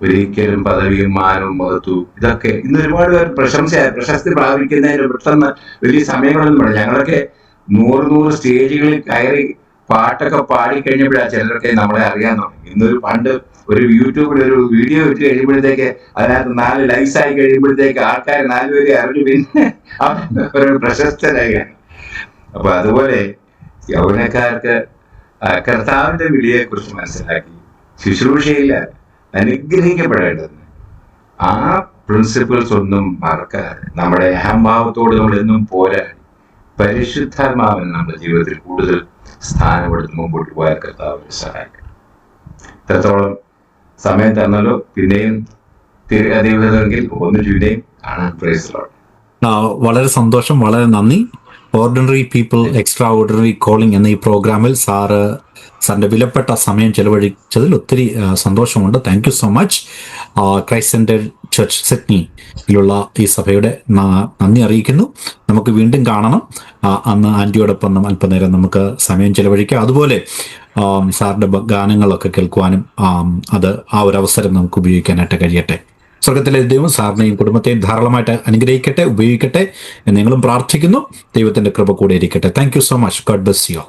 B: ഒരിക്കലും പദവിയും മാനവും മഹത്വവും ഇതൊക്കെ ഇന്ന് ഒരുപാട് പേർ പ്രശസ്തി പ്രാപിക്കുന്നതിന് പെട്ടെന്ന് വലിയ സമയങ്ങളൊന്നും വേണം. ഞങ്ങളൊക്കെ 100 സ്റ്റേജുകളിൽ കയറി പാട്ടൊക്കെ പാടിക്കഴിഞ്ഞപ്പോഴാണ് ചിലരൊക്കെ നമ്മളെ അറിയാൻ തുടങ്ങി. ഇന്നൊരു പണ്ട് ഒരു യൂട്യൂബിൽ ഒരു വീഡിയോ ഇട്ട് കഴിയുമ്പോഴത്തേക്ക് അതിനകത്ത് 4 ലൈക്സ് ആയി കഴിയുമ്പോഴത്തേക്ക് ആൾക്കാർ 4 പേരെ അറിഞ്ഞു, പിന്നെ ഒരു പ്രശസ്തരായാണ്. അപ്പൊ അതുപോലെ യൗവനക്കാർക്ക് കർത്താവിന്റെ വിളിയെ കുറിച്ച് മനസ്സിലാക്കി ശുശ്രൂഷയിൽ അനുഗ്രഹിക്കപ്പെടേണ്ടത് ആ പ്രിൻസിപ്പിൾസ് ഒന്നും മറക്കാതെ നമ്മുടെ അഹംഭാവത്തോട് നമ്മൾ എന്നും പോരാടി പരിശുദ്ധാത്മാവിനെ നമ്മുടെ ജീവിതത്തിൽ കൂടുതൽ സ്ഥാനപ്പെടുത്തി മുമ്പോട്ട് പോയാൽ കർത്താവിനെ സഹായിക്കും. ഇത്രത്തോളം സമയം തന്നല്ലോ. പിന്നെയും ദൈവമെങ്കിൽ ഒന്നിനെയും കാണാൻ പ്രൈസ് ദി ലോർഡ്.
A: വളരെ സന്തോഷം, വളരെ നന്ദി. Ordinary people extraordinary calling എന്ന ഈ പ്രോഗ്രാമിൽ സാറിൻ്റെ വിലപ്പെട്ട സമയം ചെലവഴിച്ചതിൽ ഒത്തിരി സന്തോഷമുണ്ട്. Thank you so much. Christ centre church സിഡ്നിയിലുള്ള ഈ സഭയുടെ നന്ദി അറിയിക്കുന്നു. നമുക്ക് വീണ്ടും കാണണം. അന്ന് ആൻറ്റിയോടൊപ്പം അല്പനേരം നമുക്ക് സമയം ചെലവഴിക്കാം. അതുപോലെ സാറിൻ്റെ ഗാനങ്ങളൊക്കെ കേൾക്കുവാനും അത് ആ ഒരു അവസരം നമുക്ക് ഉപയോഗിക്കാനായിട്ട് കഴിയട്ടെ. സ്വർഗത്തിലെ ദൈവം സാറിനെയും കുടുംബത്തെയും ധാരാളമായിട്ട് അനുഗ്രഹിക്കട്ടെ, ഉപയോഗിക്കട്ടെ എന്ന് ഞങ്ങളും പ്രാർത്ഥിക്കുന്നു. ദൈവത്തിന്റെ കൃപ കൂടെ ഇരിക്കട്ടെ. Thank you so much. God bless you.